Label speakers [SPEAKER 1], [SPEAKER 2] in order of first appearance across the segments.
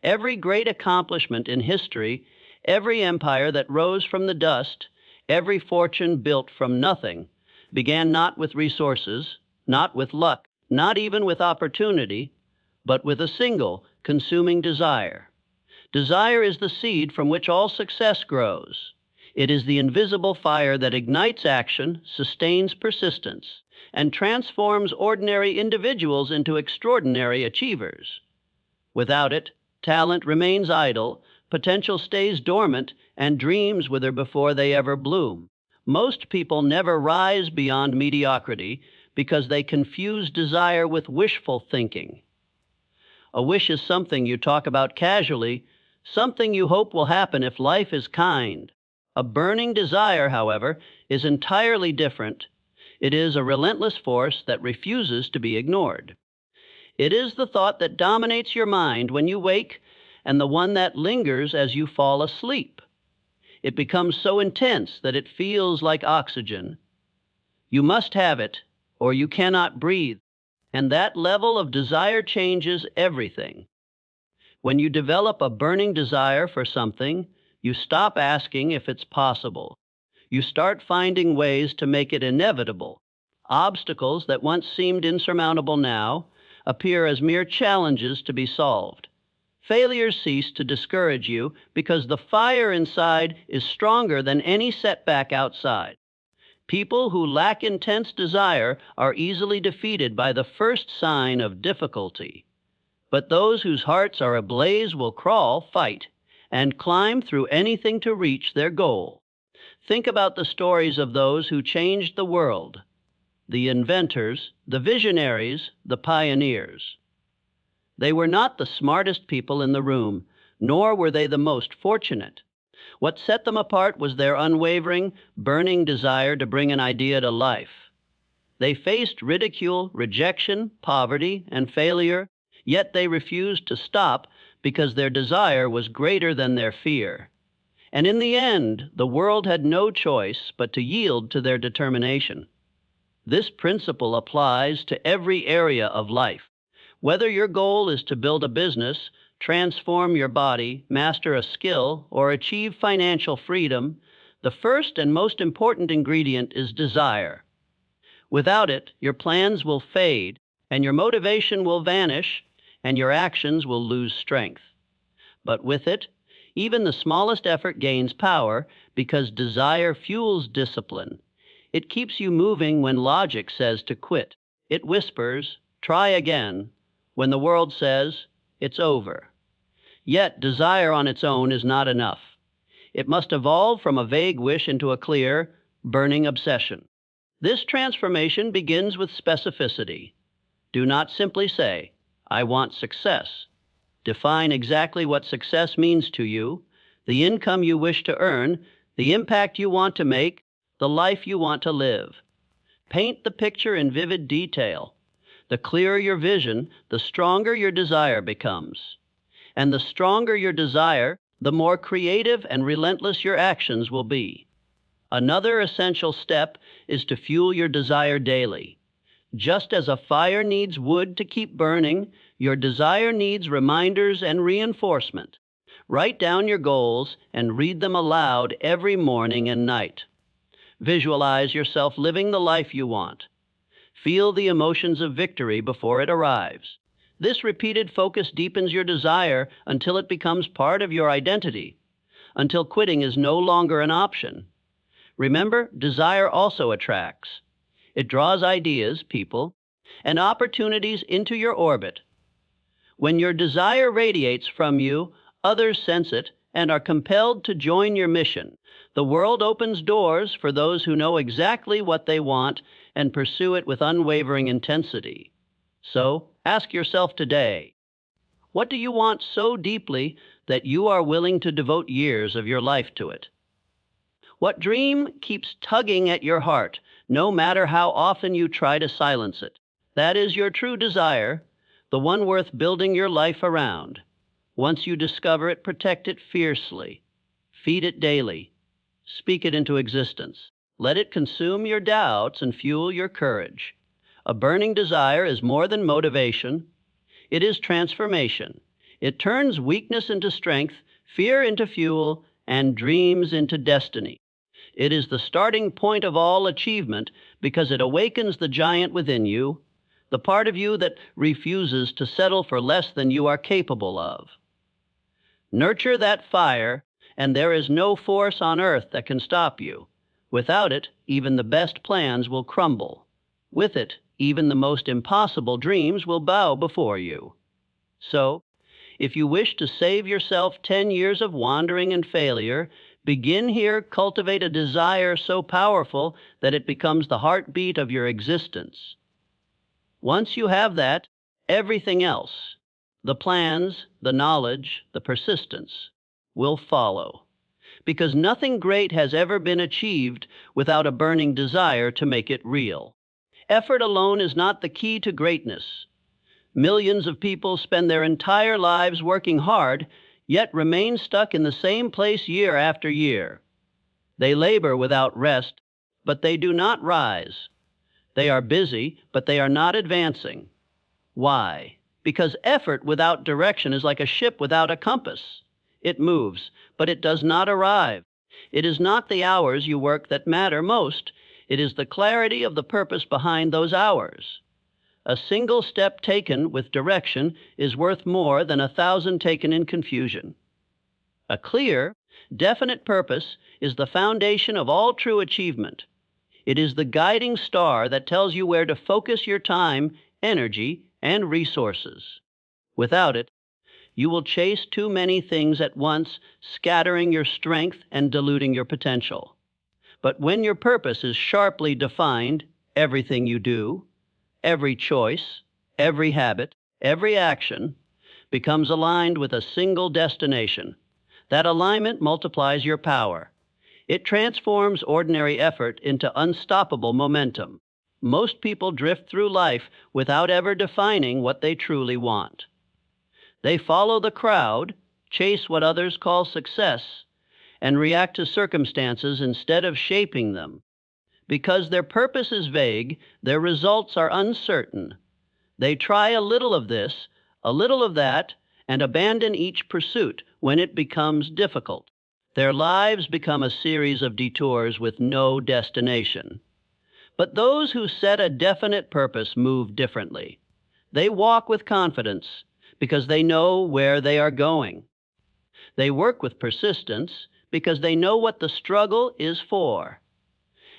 [SPEAKER 1] Every great accomplishment in history, every empire that rose from the dust, every fortune built from nothing, began not with resources, not with luck, not even with opportunity, but with a single consuming desire. Desire is the seed from which all success grows. It is the invisible fire that ignites action, sustains persistence, and transforms ordinary individuals into extraordinary achievers. Without it, talent remains idle, potential stays dormant, and dreams wither before they ever bloom. Most people never rise beyond mediocrity because they confuse desire with wishful thinking. A wish is something you talk about casually, something you hope will happen if life is kind. A burning desire, however, is entirely different. It is a relentless force that refuses to be ignored. It is the thought that dominates your mind when you wake and the one that lingers as you fall asleep. It becomes so intense that it feels like oxygen. You must have it, or you cannot breathe, and that level of desire changes everything. When you develop a burning desire for something, you stop asking if it's possible. You start finding ways to make it inevitable. Obstacles that once seemed insurmountable now appear as mere challenges to be solved. Failures cease to discourage you because the fire inside is stronger than any setback outside. People who lack intense desire are easily defeated by the first sign of difficulty. But those whose hearts are ablaze will crawl, fight, and climb through anything to reach their goal. Think about the stories of those who changed the world: the inventors, the visionaries, the pioneers. They were not the smartest people in the room, nor were they the most fortunate. What set them apart was their unwavering, burning desire to bring an idea to life. They faced ridicule, rejection, poverty, and failure, yet they refused to stop because their desire was greater than their fear. And in the end, the world had no choice but to yield to their determination. This principle applies to every area of life. Whether your goal is to build a business, transform your body, master a skill, or achieve financial freedom, the first and most important ingredient is desire. Without it, your plans will fade, and your motivation will vanish, and your actions will lose strength. But with it, even the smallest effort gains power because desire fuels discipline. It keeps you moving when logic says to quit. It whispers, "Try again," when the world says, "It's over." Yet desire on its own is not enough. It must evolve from a vague wish into a clear, burning obsession. This transformation begins with specificity. Do not simply say, "I want success." Define exactly what success means to you, the income you wish to earn, the impact you want to make, the life you want to live. Paint the picture in vivid detail. The clearer your vision, the stronger your desire becomes. And the stronger your desire, the more creative and relentless your actions will be. Another essential step is to fuel your desire daily. Just as a fire needs wood to keep burning, your desire needs reminders and reinforcement. Write down your goals and read them aloud every morning and night. Visualize yourself living the life you want. Feel the emotions of victory before it arrives. This repeated focus deepens your desire until it becomes part of your identity, until quitting is no longer an option. Remember, desire also attracts. It draws ideas, people, and opportunities into your orbit. When your desire radiates from you, others sense it and are compelled to join your mission. The world opens doors for those who know exactly what they want and pursue it with unwavering intensity. So, ask yourself today, what do you want so deeply that you are willing to devote years of your life to it? What dream keeps tugging at your heart, no matter how often you try to silence it? That is your true desire, the one worth building your life around. Once you discover it, protect it fiercely. Feed it daily. Speak it into existence. Let it consume your doubts and fuel your courage. A burning desire is more than motivation. It is transformation. It turns weakness into strength, fear into fuel, and dreams into destiny. It is the starting point of all achievement because it awakens the giant within you, the part of you that refuses to settle for less than you are capable of. Nurture that fire, and there is no force on earth that can stop you. Without it, even the best plans will crumble. With it, even the most impossible dreams will bow before you. So, if you wish to save yourself 10 years of wandering and failure, begin here, cultivate a desire so powerful that it becomes the heartbeat of your existence. Once you have that, everything else, the plans, the knowledge, the persistence, will follow. Because nothing great has ever been achieved without a burning desire to make it real. Effort alone is not the key to greatness. Millions of people spend their entire lives working hard, yet remain stuck in the same place year after year. They labor without rest, but they do not rise. They are busy, but they are not advancing. Why? Because effort without direction is like a ship without a compass. It moves, but it does not arrive. It is not the hours you work that matter most. It is the clarity of the purpose behind those hours. A single step taken with direction is worth more than 1,000 taken in confusion. A clear, definite purpose is the foundation of all true achievement. It is the guiding star that tells you where to focus your time, energy, and resources. Without it, you will chase too many things at once, scattering your strength and diluting your potential. But when your purpose is sharply defined, everything you do, every choice, every habit, every action becomes aligned with a single destination. That alignment multiplies your power. It transforms ordinary effort into unstoppable momentum. Most people drift through life without ever defining what they truly want. They follow the crowd, chase what others call success, and react to circumstances instead of shaping them. Because their purpose is vague, their results are uncertain. They try a little of this, a little of that, and abandon each pursuit when it becomes difficult. Their lives become a series of detours with no destination. But those who set a definite purpose move differently. They walk with confidence because they know where they are going. They work with persistence because they know what the struggle is for.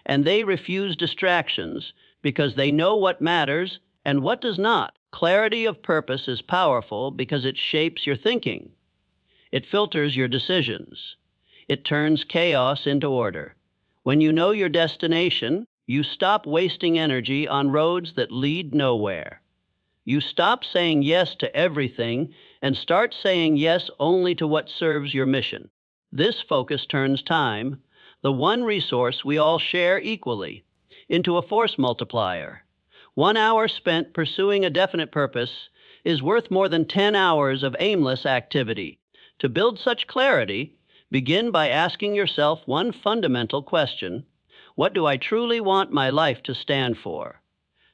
[SPEAKER 1] And they refuse distractions because they know what matters and what does not. Clarity of purpose is powerful because it shapes your thinking. It filters your decisions. It turns chaos into order. When you know your destination, you stop wasting energy on roads that lead nowhere. You stop saying yes to everything and start saying yes only to what serves your mission. This focus turns time, the one resource we all share equally, into a force multiplier. 1 hour spent pursuing a definite purpose is worth more than 10 hours of aimless activity. To build such clarity, begin by asking yourself one fundamental question: what do I truly want my life to stand for?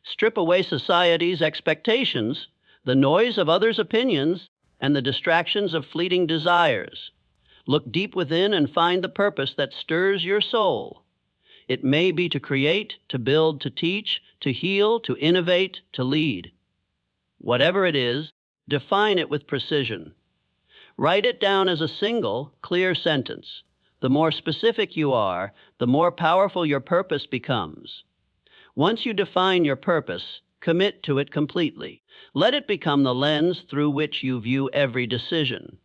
[SPEAKER 1] Strip away society's expectations, the noise of others' opinions, and the distractions of fleeting desires. Look deep within and find the purpose that stirs your soul. It may be to create, to build, to teach, to heal, to innovate, to lead. Whatever it is, define it with precision. Write it down as a single, clear sentence. The more specific you are, the more powerful your purpose becomes. Once you define your purpose, commit to it completely. Let it become the lens through which you view every decision.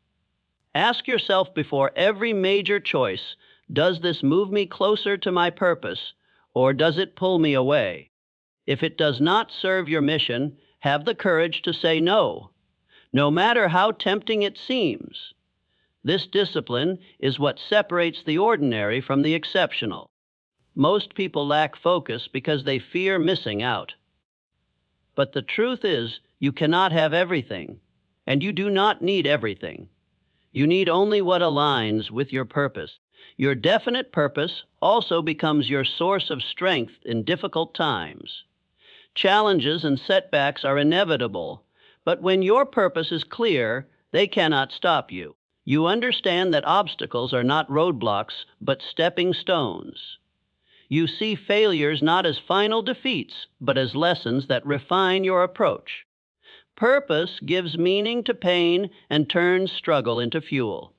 [SPEAKER 1] Ask yourself before every major choice, does this move me closer to my purpose, or does it pull me away? If it does not serve your mission, have the courage to say no, no matter how tempting it seems. This discipline is what separates the ordinary from the exceptional. Most people lack focus because they fear missing out. But the truth is, you cannot have everything, and you do not need everything. You need only what aligns with your purpose. Your definite purpose also becomes your source of strength in difficult times. Challenges and setbacks are inevitable, but when your purpose is clear, They cannot stop you. You understand that obstacles are not roadblocks, but stepping stones. You see failures not as final defeats, but as lessons that refine your approach. Purpose gives meaning to pain and turns struggle into fuel.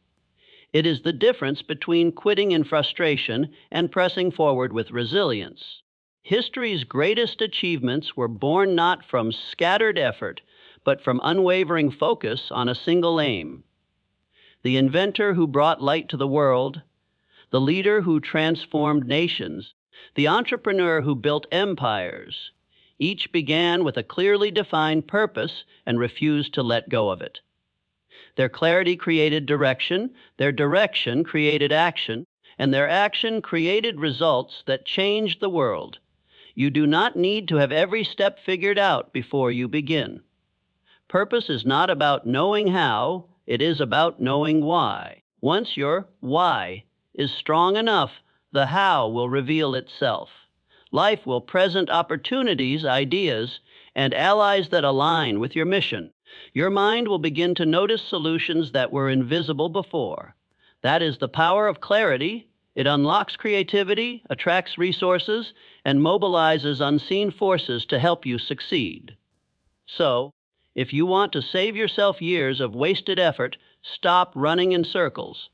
[SPEAKER 1] It is the difference between quitting in frustration and pressing forward with resilience. History's greatest achievements were born not from scattered effort, but from unwavering focus on a single aim. The inventor who brought light to the world, the leader who transformed nations, the entrepreneur who built empires, each began with a clearly defined purpose and refused to let go of it. Their clarity created direction, their direction created action, and their action created results that changed the world. You do not need to have every step figured out before you begin. Purpose is not about knowing how, it is about knowing why. Once your why is strong enough, the how will reveal itself. Life will present opportunities, ideas, and allies that align with your mission. Your mind will begin to notice solutions that were invisible before. That is the power of clarity. It unlocks creativity, attracts resources, and mobilizes unseen forces to help you succeed. So, if you want to save yourself years of wasted effort, stop running in circles.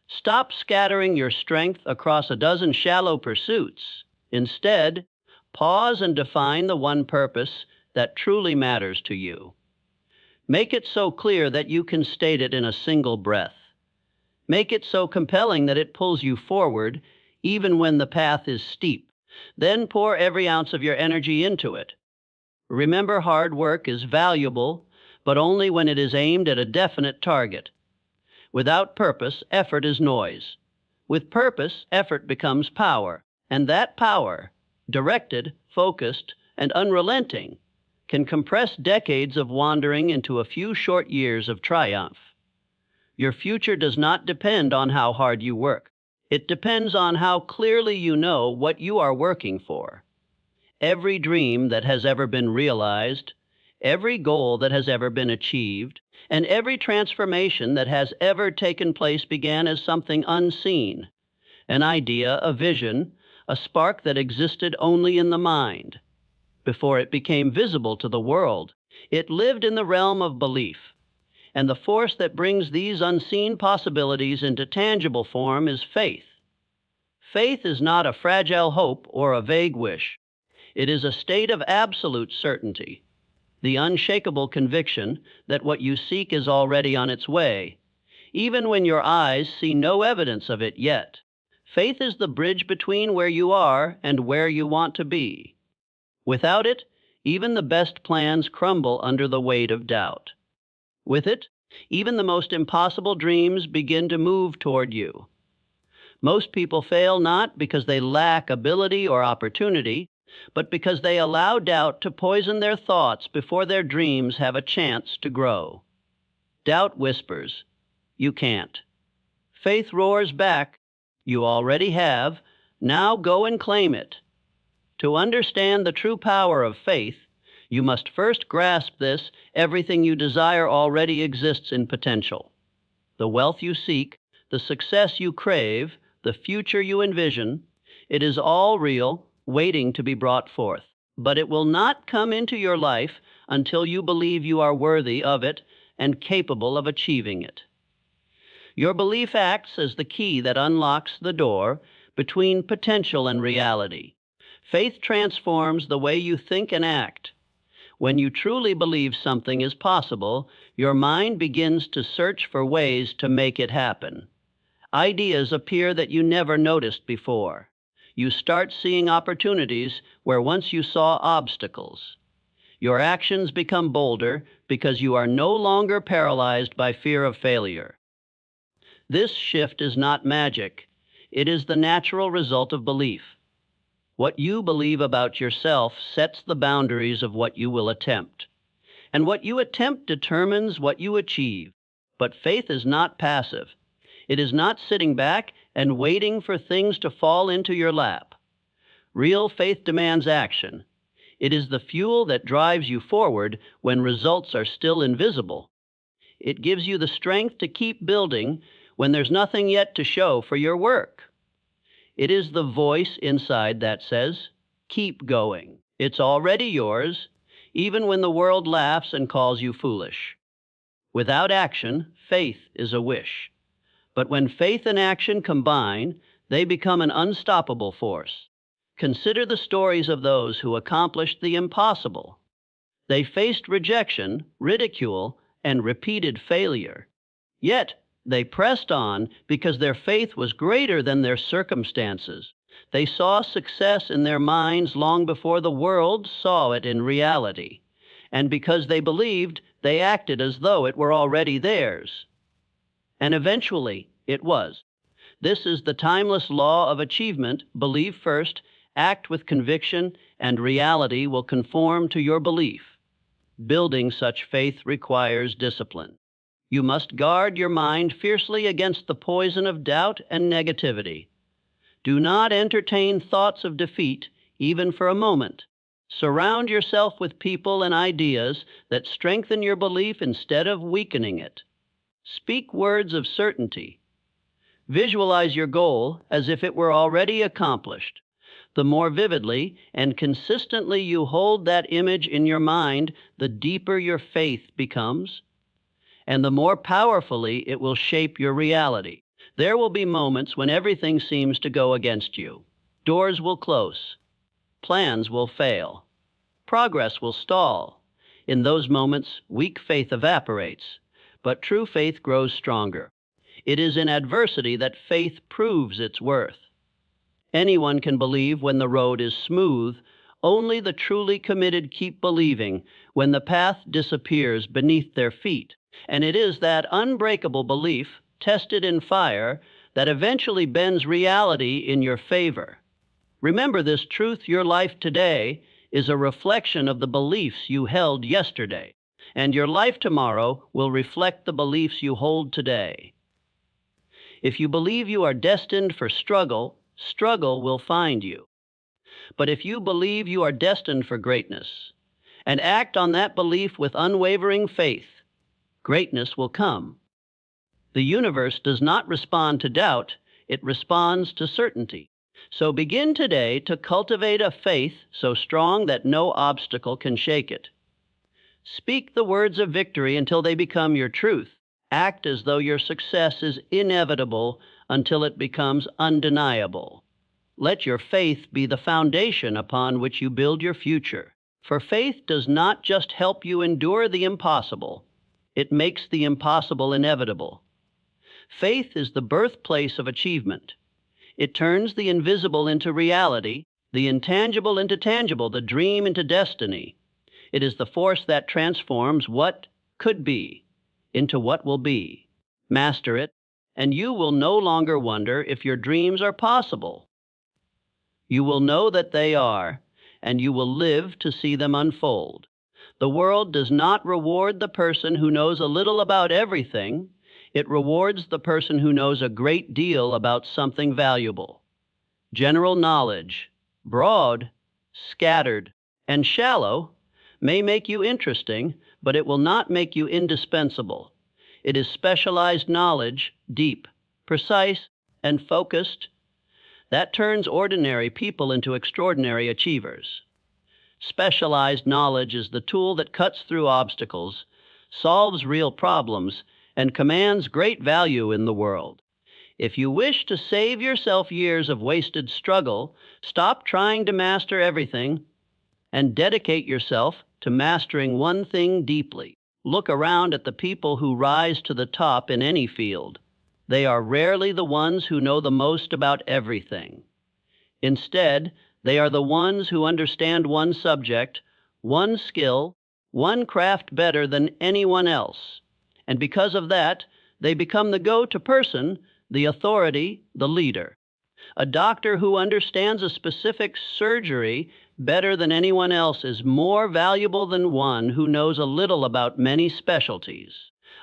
[SPEAKER 1] Stop scattering your strength across a dozen shallow pursuits. Instead, pause and define the one purpose that truly matters to you. Make it so clear that you can state it in a single breath. Make it so compelling that it pulls you forward, even when the path is steep. Then pour every ounce of your energy into it. Remember, hard work is valuable, but only when it is aimed at a definite target. Without purpose, effort is noise. With purpose, effort becomes power. And that power, directed, focused, and unrelenting, can compress decades of wandering into a few short years of triumph. Your future does not depend on how hard you work. It depends on how clearly you know what you are working for. Every dream that has ever been realized, every goal that has ever been achieved, and every transformation that has ever taken place began as something unseen, an idea, a vision, a spark that existed only in the mind. Before it became visible to the world, it lived in the realm of belief. And the force that brings these unseen possibilities into tangible form is faith. Faith is not a fragile hope or a vague wish. It is a state of absolute certainty, the unshakable conviction that what you seek is already on its way, even when your eyes see no evidence of it yet. Faith is the bridge between where you are and where you want to be. Without it, even the best plans crumble under the weight of doubt. With it, even the most impossible dreams begin to move toward you. Most people fail not because they lack ability or opportunity, but because they allow doubt to poison their thoughts before their dreams have a chance to grow. Doubt whispers, "You can't." Faith roars back, "You already have. Now go and claim it." To understand the true power of faith, you must first grasp this: everything you desire already exists in potential. The wealth you seek, the success you crave, the future you envision, it is all real, waiting to be brought forth. But it will not come into your life until you believe you are worthy of it and capable of achieving it. Your belief acts as the key that unlocks the door between potential and reality. Faith transforms the way you think and act. When you truly believe something is possible, your mind begins to search for ways to make it happen. Ideas appear that you never noticed before. You start seeing opportunities where once you saw obstacles. Your actions become bolder because you are no longer paralyzed by fear of failure. This shift is not magic. It is the natural result of belief. What you believe about yourself sets the boundaries of what you will attempt. And what you attempt determines what you achieve. But faith is not passive. It is not sitting back and waiting for things to fall into your lap. Real faith demands action. It is the fuel that drives you forward when results are still invisible. It gives you the strength to keep building when there's nothing yet to show for your work. It is the voice inside that says, keep going. It's already yours, even when the world laughs and calls you foolish. Without action, faith is a wish. But when faith and action combine, they become an unstoppable force. Consider the stories of those who accomplished the impossible. They faced rejection, ridicule, and repeated failure. Yet, they pressed on because their faith was greater than their circumstances. They saw success in their minds long before the world saw it in reality. And because they believed, they acted as though it were already theirs. And eventually, it was. This is the timeless law of achievement. Believe first, act with conviction, and reality will conform to your belief. Building such faith requires discipline. You must guard your mind fiercely against the poison of doubt and negativity. Do not entertain thoughts of defeat, even for a moment. Surround yourself with people and ideas that strengthen your belief instead of weakening it. Speak words of certainty. Visualize your goal as if it were already accomplished. The more vividly and consistently you hold that image in your mind, the deeper your faith becomes, and the more powerfully it will shape your reality. There will be moments when everything seems to go against you. Doors will close. Plans will fail. Progress will stall. In those moments, weak faith evaporates, but true faith grows stronger. It is in adversity that faith proves its worth. Anyone can believe when the road is smooth. Only the truly committed keep believing when the path disappears beneath their feet. And it is that unbreakable belief, tested in fire, that eventually bends reality in your favor. Remember this truth: your life today is a reflection of the beliefs you held yesterday, and your life tomorrow will reflect the beliefs you hold today. If you believe you are destined for struggle, struggle will find you. But if you believe you are destined for greatness, and act on that belief with unwavering faith, greatness will come. The universe does not respond to doubt, it responds to certainty. So begin today to cultivate a faith so strong that no obstacle can shake it. Speak the words of victory until they become your truth. Act as though your success is inevitable until it becomes undeniable. Let your faith be the foundation upon which you build your future. For faith does not just help you endure the impossible, it makes the impossible inevitable. Faith is the birthplace of achievement. It turns the invisible into reality, the intangible into tangible, the dream into destiny. It is the force that transforms what could be into what will be. Master it, and you will no longer wonder if your dreams are possible. You will know that they are, and you will live to see them unfold. The world does not reward the person who knows a little about everything. It rewards the person who knows a great deal about something valuable. General knowledge, broad, scattered, and shallow, may make you interesting, but it will not make you indispensable. It is specialized knowledge, deep, precise, and focused, that turns ordinary people into extraordinary achievers. Specialized knowledge is the tool that cuts through obstacles, solves real problems, and commands great value in the world. If you wish to save yourself years of wasted struggle, stop trying to master everything and dedicate yourself to mastering one thing deeply. Look around at the people who rise to the top in any field. They are rarely the ones who know the most about everything. Instead, they are the ones who understand one subject, one skill, one craft better than anyone else. And because of that, they become the go-to person, the authority, the leader. A doctor who understands a specific surgery better than anyone else is more valuable than one who knows a little about many specialties.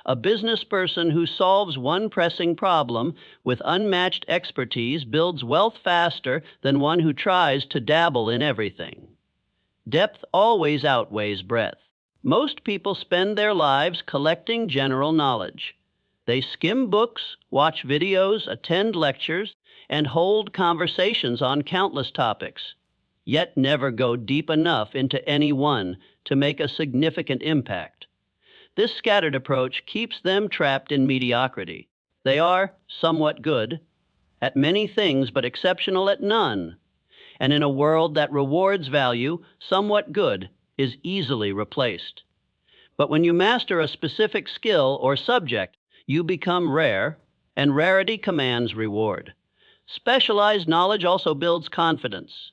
[SPEAKER 1] A business person who solves one pressing problem with unmatched expertise builds wealth faster than one who tries to dabble in everything. Depth always outweighs breadth. Most people spend their lives collecting general knowledge. They skim books, watch videos, attend lectures, and hold conversations on countless topics, yet never go deep enough into any one to make a significant impact. This scattered approach keeps them trapped in mediocrity. They are somewhat good at many things, but exceptional at none. And in a world that rewards value, somewhat good is easily replaced. But when you master a specific skill or subject, you become rare, and rarity commands reward. Specialized knowledge also builds confidence.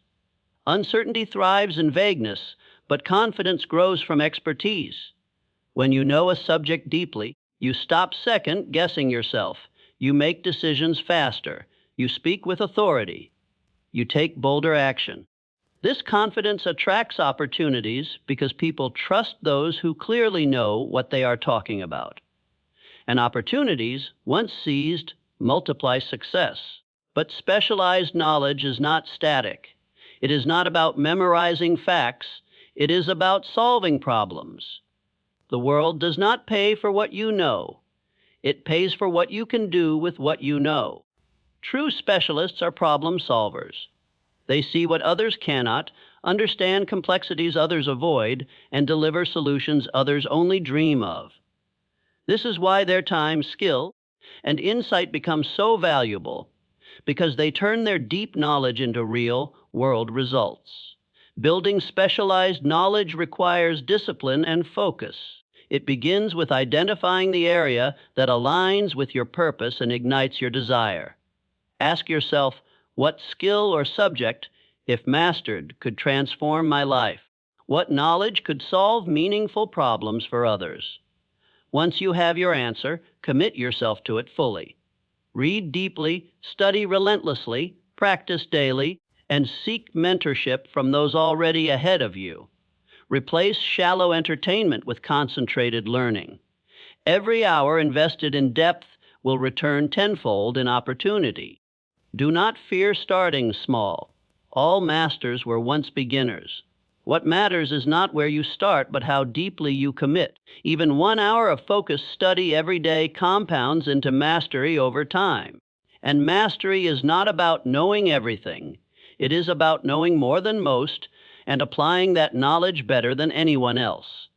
[SPEAKER 1] Uncertainty thrives in vagueness, but confidence grows from expertise. When you know a subject deeply, you stop second-guessing yourself. You make decisions faster. You speak with authority. You take bolder action. This confidence attracts opportunities because people trust those who clearly know what they are talking about. And opportunities, once seized, multiply success. But specialized knowledge is not static. It is not about memorizing facts. It is about solving problems. The world does not pay for what you know. It pays for what you can do with what you know. True specialists are problem solvers. They see what others cannot, understand complexities others avoid, and deliver solutions others only dream of. This is why their time, skill, and insight become so valuable, because they turn their deep knowledge into real-world results. Building specialized knowledge requires discipline and focus. It begins with identifying the area that aligns with your purpose and ignites your desire. Ask yourself, what skill or subject, if mastered, could transform my life? What knowledge could solve meaningful problems for others? Once you have your answer, commit yourself to it fully. Read deeply, study relentlessly, practice daily, and seek mentorship from those already ahead of you. Replace shallow entertainment with concentrated learning. Every hour invested in depth will return tenfold in opportunity. Do not fear starting small. All masters were once beginners. What matters is not where you start, but how deeply you commit. Even 1 hour of focused study every day compounds into mastery over time. And mastery is not about knowing everything. It is about knowing more than most and applying that knowledge better than anyone else.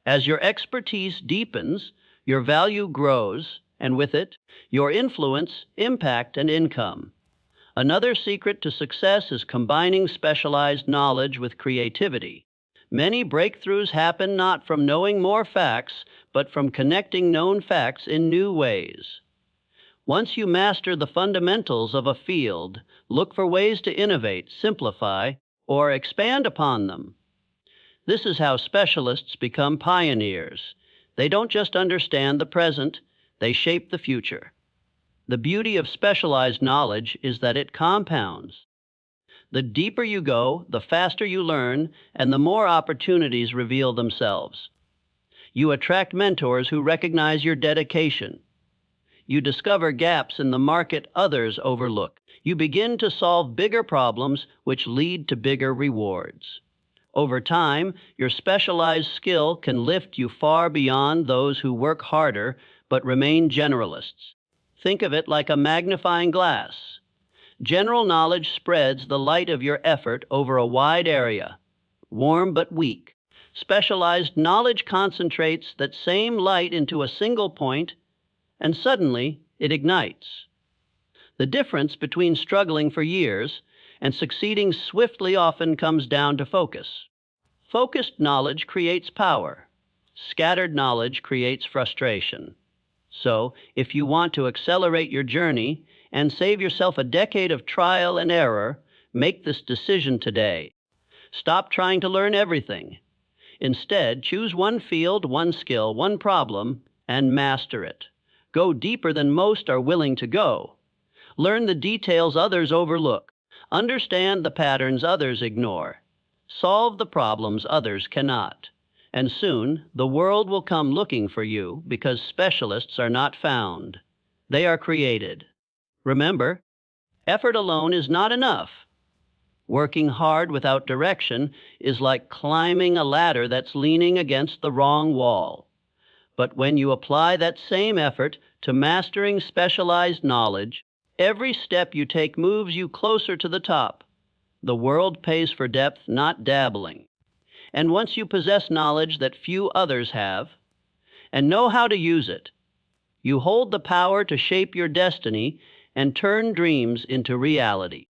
[SPEAKER 1] As your expertise deepens, your value grows, and with it, your influence, impact, and income. Another secret to success is combining specialized knowledge with creativity. Many breakthroughs happen not from knowing more facts, but from connecting known facts in new ways. Once you master the fundamentals of a field, look for ways to innovate, simplify, or expand upon them. This is how specialists become pioneers. They don't just understand the present, they shape the future. The beauty of specialized knowledge is that it compounds. The deeper you go, the faster you learn, and the more opportunities reveal themselves. You attract mentors who recognize your dedication. You discover gaps in the market others overlook. You begin to solve bigger problems which lead to bigger rewards. Over time, your specialized skill can lift you far beyond those who work harder but remain generalists. Think of it like a magnifying glass. General knowledge spreads the light of your effort over a wide area, warm but weak. Specialized knowledge concentrates that same light into a single point, and suddenly it ignites. The difference between struggling for years and succeeding swiftly often comes down to focus. Focused knowledge creates power. Scattered knowledge creates frustration. So, if you want to accelerate your journey and save yourself a decade of trial and error, make this decision today. Stop trying to learn everything. Instead, choose one field, one skill, one problem, and master it. Go deeper than most are willing to go. Learn the details others overlook. Understand the patterns others ignore. Solve the problems others cannot. And soon, the world will come looking for you because specialists are not found. They are created. Remember, effort alone is not enough. Working hard without direction is like climbing a ladder that's leaning against the wrong wall. But when you apply that same effort to mastering specialized knowledge, every step you take moves you closer to the top. The world pays for depth, not dabbling. And once you possess knowledge that few others have, and know how to use it, you hold the power to shape your destiny and turn dreams into reality.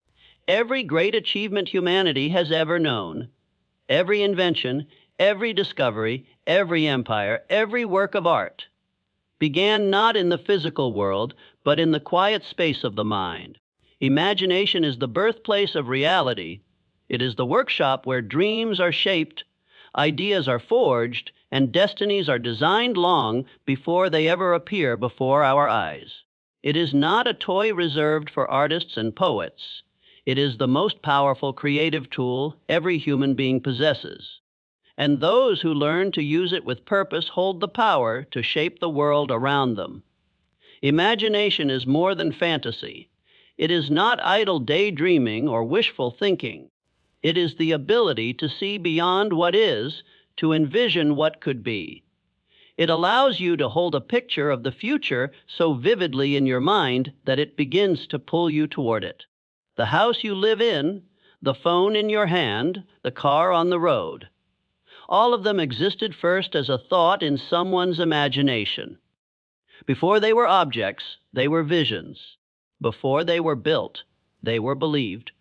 [SPEAKER 1] Every great achievement humanity has ever known, every invention, every discovery, every empire, every work of art, began not in the physical world, but in the quiet space of the mind. Imagination is the birthplace of reality. It is the workshop where dreams are shaped, ideas are forged, and destinies are designed long before they ever appear before our eyes. It is not a toy reserved for artists and poets. It is the most powerful creative tool every human being possesses. And those who learn to use it with purpose hold the power to shape the world around them. Imagination is more than fantasy. It is not idle daydreaming or wishful thinking. It is the ability to see beyond what is, to envision what could be. It allows you to hold a picture of the future so vividly in your mind that it begins to pull you toward it. The house you live in, the phone in your hand, the car on the road. All of them existed first as a thought in someone's imagination. Before they were objects, they were visions. Before they were built, they were believed.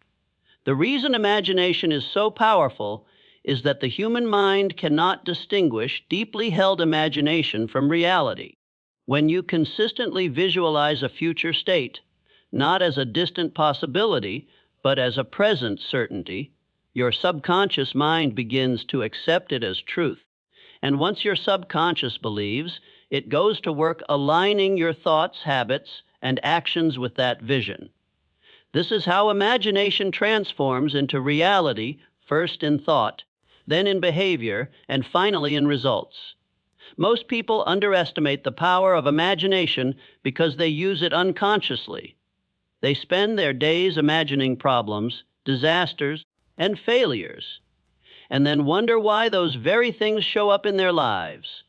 [SPEAKER 1] The reason imagination is so powerful is that the human mind cannot distinguish deeply held imagination from reality. When you consistently visualize a future state, not as a distant possibility, but as a present certainty, your subconscious mind begins to accept it as truth. And once your subconscious believes, it goes to work aligning your thoughts, habits, and actions with that vision. This is how imagination transforms into reality, first in thought, then in behavior, and finally in results. Most people underestimate the power of imagination because they use it unconsciously. They spend their days imagining problems, disasters, and failures, and then wonder why those very things show up in their lives.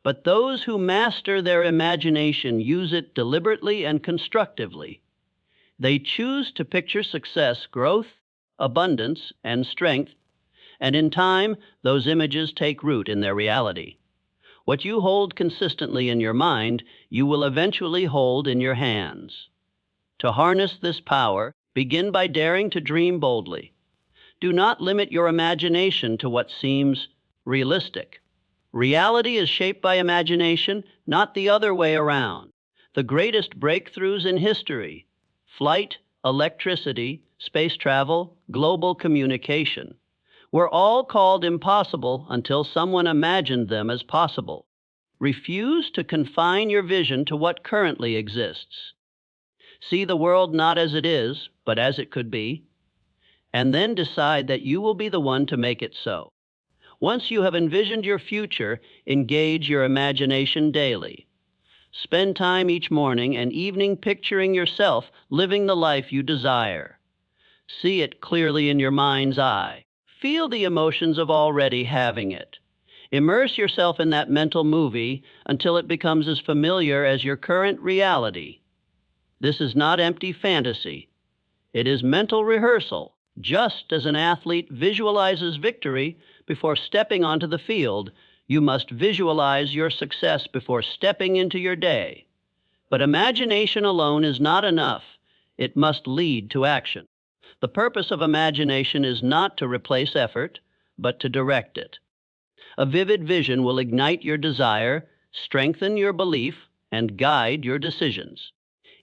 [SPEAKER 1] But those who master their imagination use it deliberately and constructively. They choose to picture success, growth, abundance, and strength, and in time, those images take root in their reality. What you hold consistently in your mind, you will eventually hold in your hands. To harness this power, begin by daring to dream boldly. Do not limit your imagination to what seems realistic. Reality is shaped by imagination, not the other way around. The greatest breakthroughs in history, flight, electricity, space travel, global communication, were all called impossible until someone imagined them as possible. Refuse to confine your vision to what currently exists. See the world not as it is, but as it could be, and then decide that you will be the one to make it so. Once you have envisioned your future, engage your imagination daily. Spend time each morning and evening picturing yourself living the life you desire. See it clearly in your mind's eye. Feel the emotions of already having it. Immerse yourself in that mental movie until it becomes as familiar as your current reality. This is not empty fantasy. It is mental rehearsal. Just as an athlete visualizes victory before stepping onto the field, you must visualize your success before stepping into your day. But imagination alone is not enough. It must lead to action. The purpose of imagination is not to replace effort, but to direct it. A vivid vision will ignite your desire, strengthen your belief, and guide your decisions.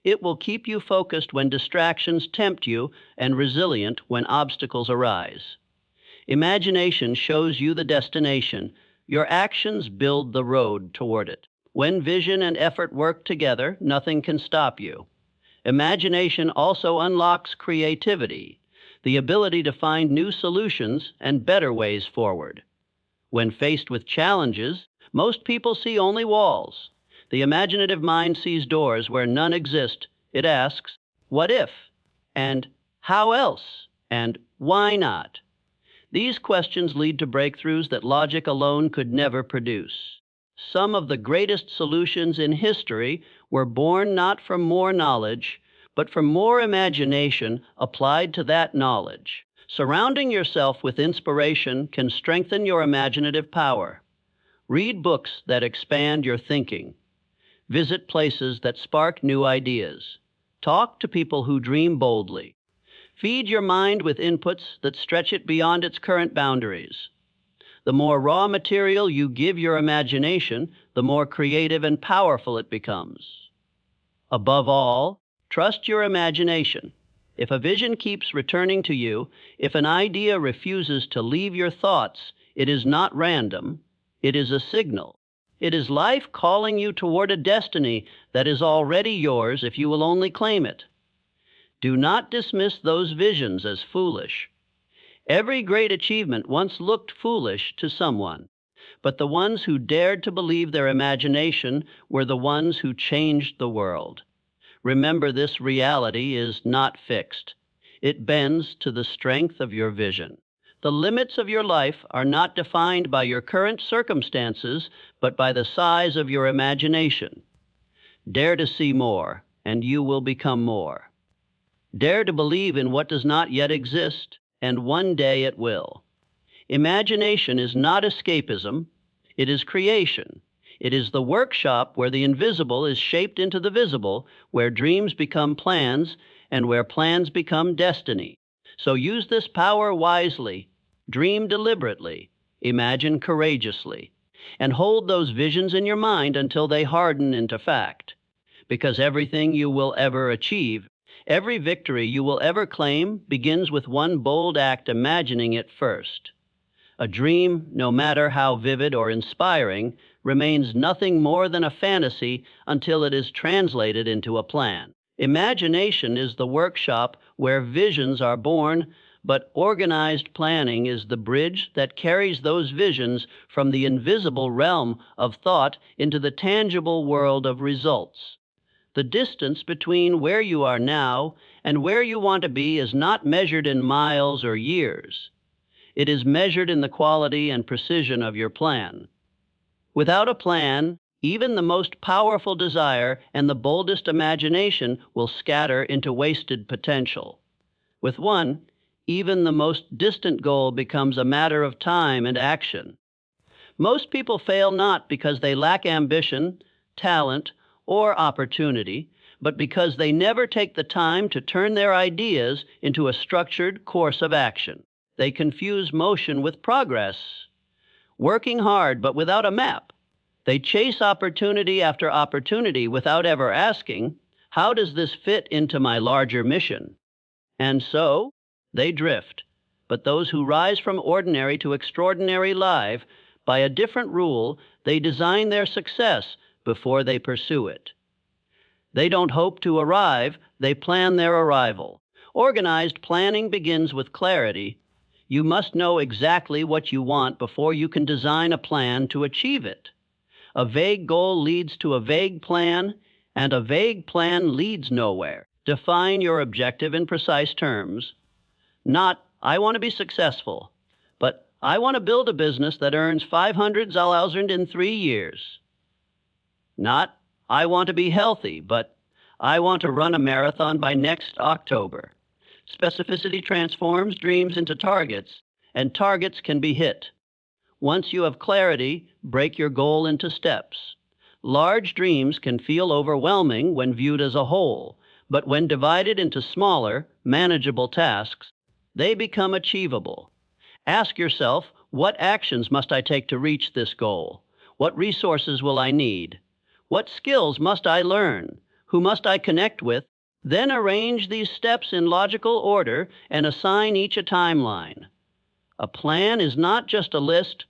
[SPEAKER 1] It will keep you focused when distractions tempt you and resilient when obstacles arise. Imagination shows you the destination. Your actions build the road toward it. When vision and effort work together, nothing can stop you. Imagination also unlocks creativity, the ability to find new solutions and better ways forward. When faced with challenges, most people see only walls. The imaginative mind sees doors where none exist. It asks, what if? And how else? And why not? These questions lead to breakthroughs that logic alone could never produce. Some of the greatest solutions in history were born not from more knowledge, but from more imagination applied to that knowledge. Surrounding yourself with inspiration can strengthen your imaginative power. Read books that expand your thinking. Visit places that spark new ideas. Talk to people who dream boldly. Feed your mind with inputs that stretch it beyond its current boundaries. The more raw material you give your imagination, the more creative and powerful it becomes. Above all, trust your imagination. If a vision keeps returning to you, if an idea refuses to leave your thoughts, it is not random, it is a signal. It is life calling you toward a destiny that is already yours if you will only claim it. Do not dismiss those visions as foolish. Every great achievement once looked foolish to someone, but the ones who dared to believe their imagination were the ones who changed the world. Remember, this reality is not fixed. It bends to the strength of your vision. The limits of your life are not defined by your current circumstances, but by the size of your imagination. Dare to see more, and you will become more. Dare to believe in what does not yet exist, and one day it will. Imagination is not escapism, it is creation. It is the workshop where the invisible is shaped into the visible, where dreams become plans, and where plans become destiny. So use this power wisely, dream deliberately, imagine courageously, and hold those visions in your mind until they harden into fact. Because everything you will ever achieve, every victory you will ever claim, begins with one bold act imagining it first. A dream, no matter how vivid or inspiring, remains nothing more than a fantasy until it is translated into a plan. Imagination is the workshop where visions are born, but organized planning is the bridge that carries those visions from the invisible realm of thought into the tangible world of results. The distance between where you are now and where you want to be is not measured in miles or years. It is measured in the quality and precision of your plan. Without a plan, even the most powerful desire and the boldest imagination will scatter into wasted potential. With one, even the most distant goal becomes a matter of time and action. Most people fail not because they lack ambition, talent, or opportunity, but because they never take the time to turn their ideas into a structured course of action. They confuse motion with progress, working hard but without a map. They chase opportunity after opportunity without ever asking, how does this fit into my larger mission? And so, they drift. But those who rise from ordinary to extraordinary live, by a different rule, they design their success before they pursue it. They don't hope to arrive, they plan their arrival. Organized planning begins with clarity. You must know exactly what you want before you can design a plan to achieve it. A vague goal leads to a vague plan, and a vague plan leads nowhere. Define your objective in precise terms. Not, I want to be successful, but I want to build a business that earns 500.000 in 3 years. Not, I want to be healthy, but I want to run a marathon by next October. Specificity transforms dreams into targets, and targets can be hit. Once you have clarity, break your goal into steps. Large dreams can feel overwhelming when viewed as a whole, but when divided into smaller, manageable tasks, they become achievable. Ask yourself, what actions must I take to reach this goal? What resources will I need? What skills must I learn? Who must I connect with? Then arrange these steps in logical order and assign each a timeline. A plan is not just a list,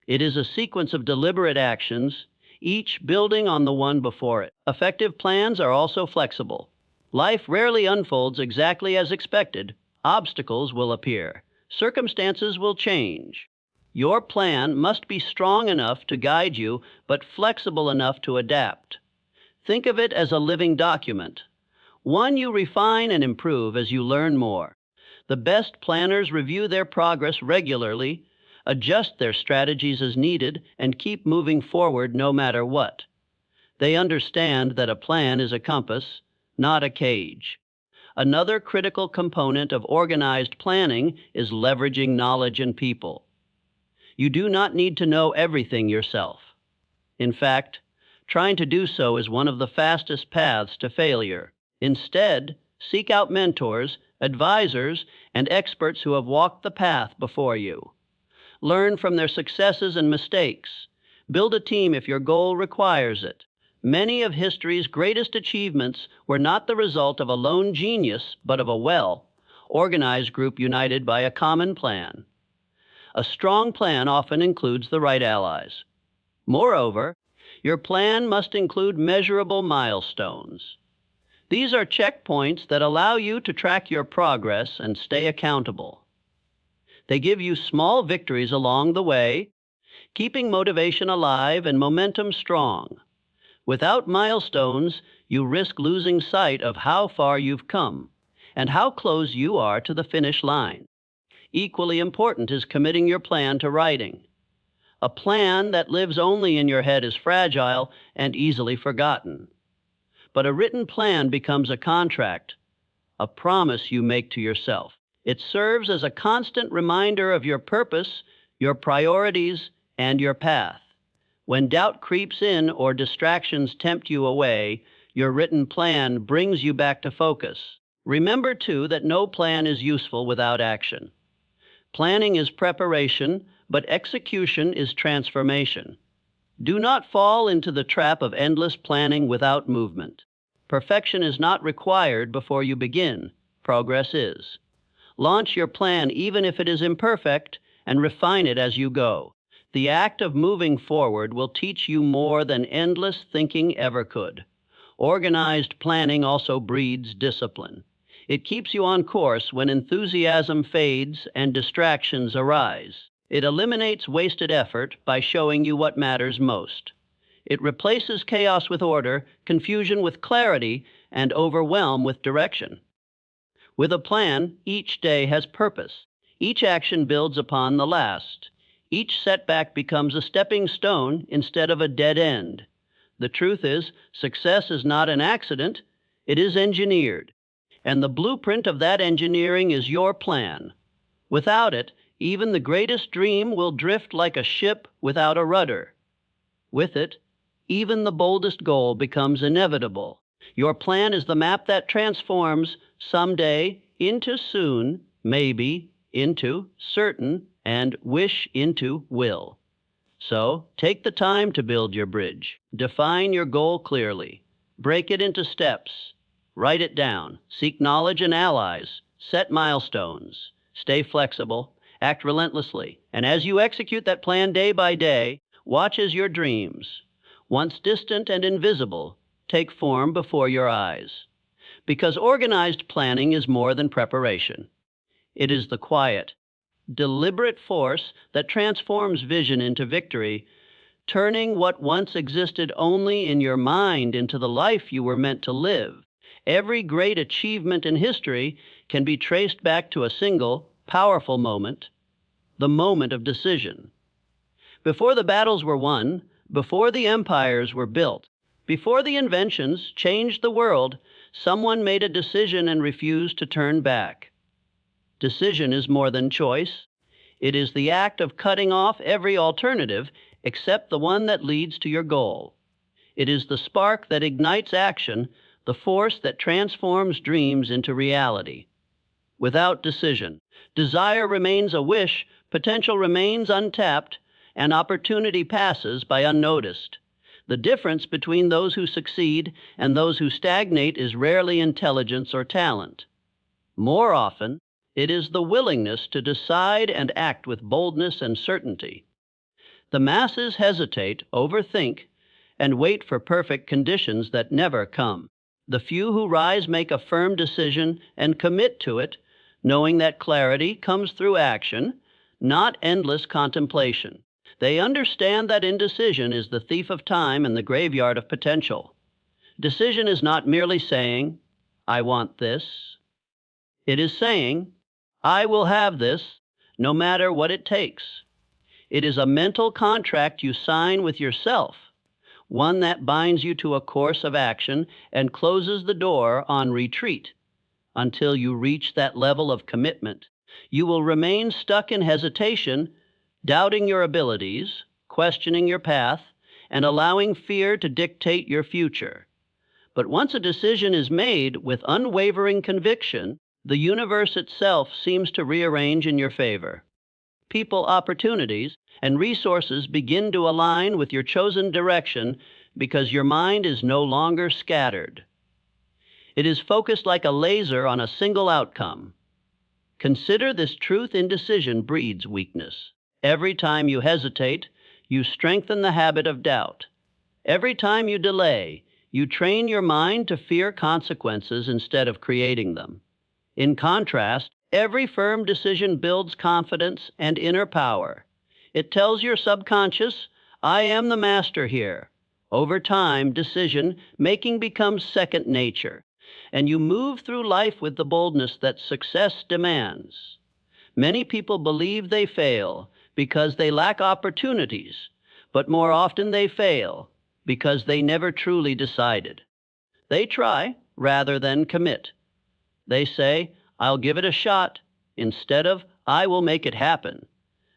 [SPEAKER 1] it is a sequence of deliberate actions, each building on the one before it. Effective plans are also flexible. Life rarely unfolds exactly as expected. Obstacles will appear. Circumstances will change. Your plan must be strong enough to guide you, but flexible enough to adapt. Think of it as a living document, one you refine and improve as you learn more. The best planners review their progress regularly, adjust their strategies as needed, and keep moving forward no matter what. They understand that a plan is a compass, not a cage. Another critical component of organized planning is leveraging knowledge and people. You do not need to know everything yourself. In fact, trying to do so is one of the fastest paths to failure. Instead, seek out mentors, advisors, and experts who have walked the path before you. Learn from their successes and mistakes. Build a team if your goal requires it. Many of history's greatest achievements were not the result of a lone genius, but of a well-organized group united by a common plan. A strong plan often includes the right allies. Moreover, your plan must include measurable milestones. These are checkpoints that allow you to track your progress and stay accountable. They give you small victories along the way, keeping motivation alive and momentum strong. Without milestones, you risk losing sight of how far you've come and how close you are to the finish line. Equally important is committing your plan to writing. A plan that lives only in your head is fragile and easily forgotten. But a written plan becomes a contract, a promise you make to yourself. It serves as a constant reminder of your purpose, your priorities, and your path. When doubt creeps in or distractions tempt you away, your written plan brings you back to focus. Remember, too, that no plan is useful without action. Planning is preparation, but execution is transformation. Do not fall into the trap of endless planning without movement. Perfection is not required before you begin. Progress is. Launch your plan even if it is imperfect, and refine it as you go. The act of moving forward will teach you more than endless thinking ever could. Organized planning also breeds discipline. It keeps you on course when enthusiasm fades and distractions arise. It eliminates wasted effort by showing you what matters most. It replaces chaos with order, confusion with clarity, and overwhelm with direction. With a plan, each day has purpose. Each action builds upon the last. Each setback becomes a stepping stone instead of a dead end. The truth is, success is not an accident, it is engineered. And the blueprint of that engineering is your plan. Without it, even the greatest dream will drift like a ship without a rudder. With it, even the boldest goal becomes inevitable. Your plan is the map that transforms someday into soon, maybe into certain, and wish into will. So, take the time to build your bridge. Define your goal clearly. Break it into steps. Write it down. Seek knowledge and allies. Set milestones. Stay flexible. Act relentlessly. And as you execute that plan day by day, watch as your dreams, once distant and invisible, take form before your eyes. Because organized planning is more than preparation. It is the quiet, deliberate force that transforms vision into victory, turning what once existed only in your mind into the life you were meant to live. Every great achievement in history can be traced back to a single, powerful moment, the moment of decision. Before the battles were won, before the empires were built, before the inventions changed the world, someone made a decision and refused to turn back. Decision is more than choice. It is the act of cutting off every alternative except the one that leads to your goal. It is the spark that ignites action, the force that transforms dreams into reality. Without decision, desire remains a wish, potential remains untapped, and opportunity passes by unnoticed. The difference between those who succeed and those who stagnate is rarely intelligence or talent. More often, it is the willingness to decide and act with boldness and certainty. The masses hesitate, overthink, and wait for perfect conditions that never come. The few who rise make a firm decision and commit to it, knowing that clarity comes through action, not endless contemplation. They understand that indecision is the thief of time and the graveyard of potential. Decision is not merely saying, "I want this." It is saying, I will have this, no matter what it takes. It is a mental contract you sign with yourself, one that binds you to a course of action and closes the door on retreat. Until you reach that level of commitment, you will remain stuck in hesitation, doubting your abilities, questioning your path, and allowing fear to dictate your future. But once a decision is made with unwavering conviction, the universe itself seems to rearrange in your favor. People, opportunities, and resources begin to align with your chosen direction because your mind is no longer scattered. It is focused like a laser on a single outcome. Consider this: truth in decision breeds weakness. Every time you hesitate, you strengthen the habit of doubt. Every time you delay, you train your mind to fear consequences instead of creating them. In contrast, every firm decision builds confidence and inner power. It tells your subconscious, I am the master here. Over time, decision making becomes second nature, and you move through life with the boldness that success demands. Many people believe they fail because they lack opportunities, but more often they fail because they never truly decided. They try rather than commit. They say, I'll give it a shot, instead of, I will make it happen.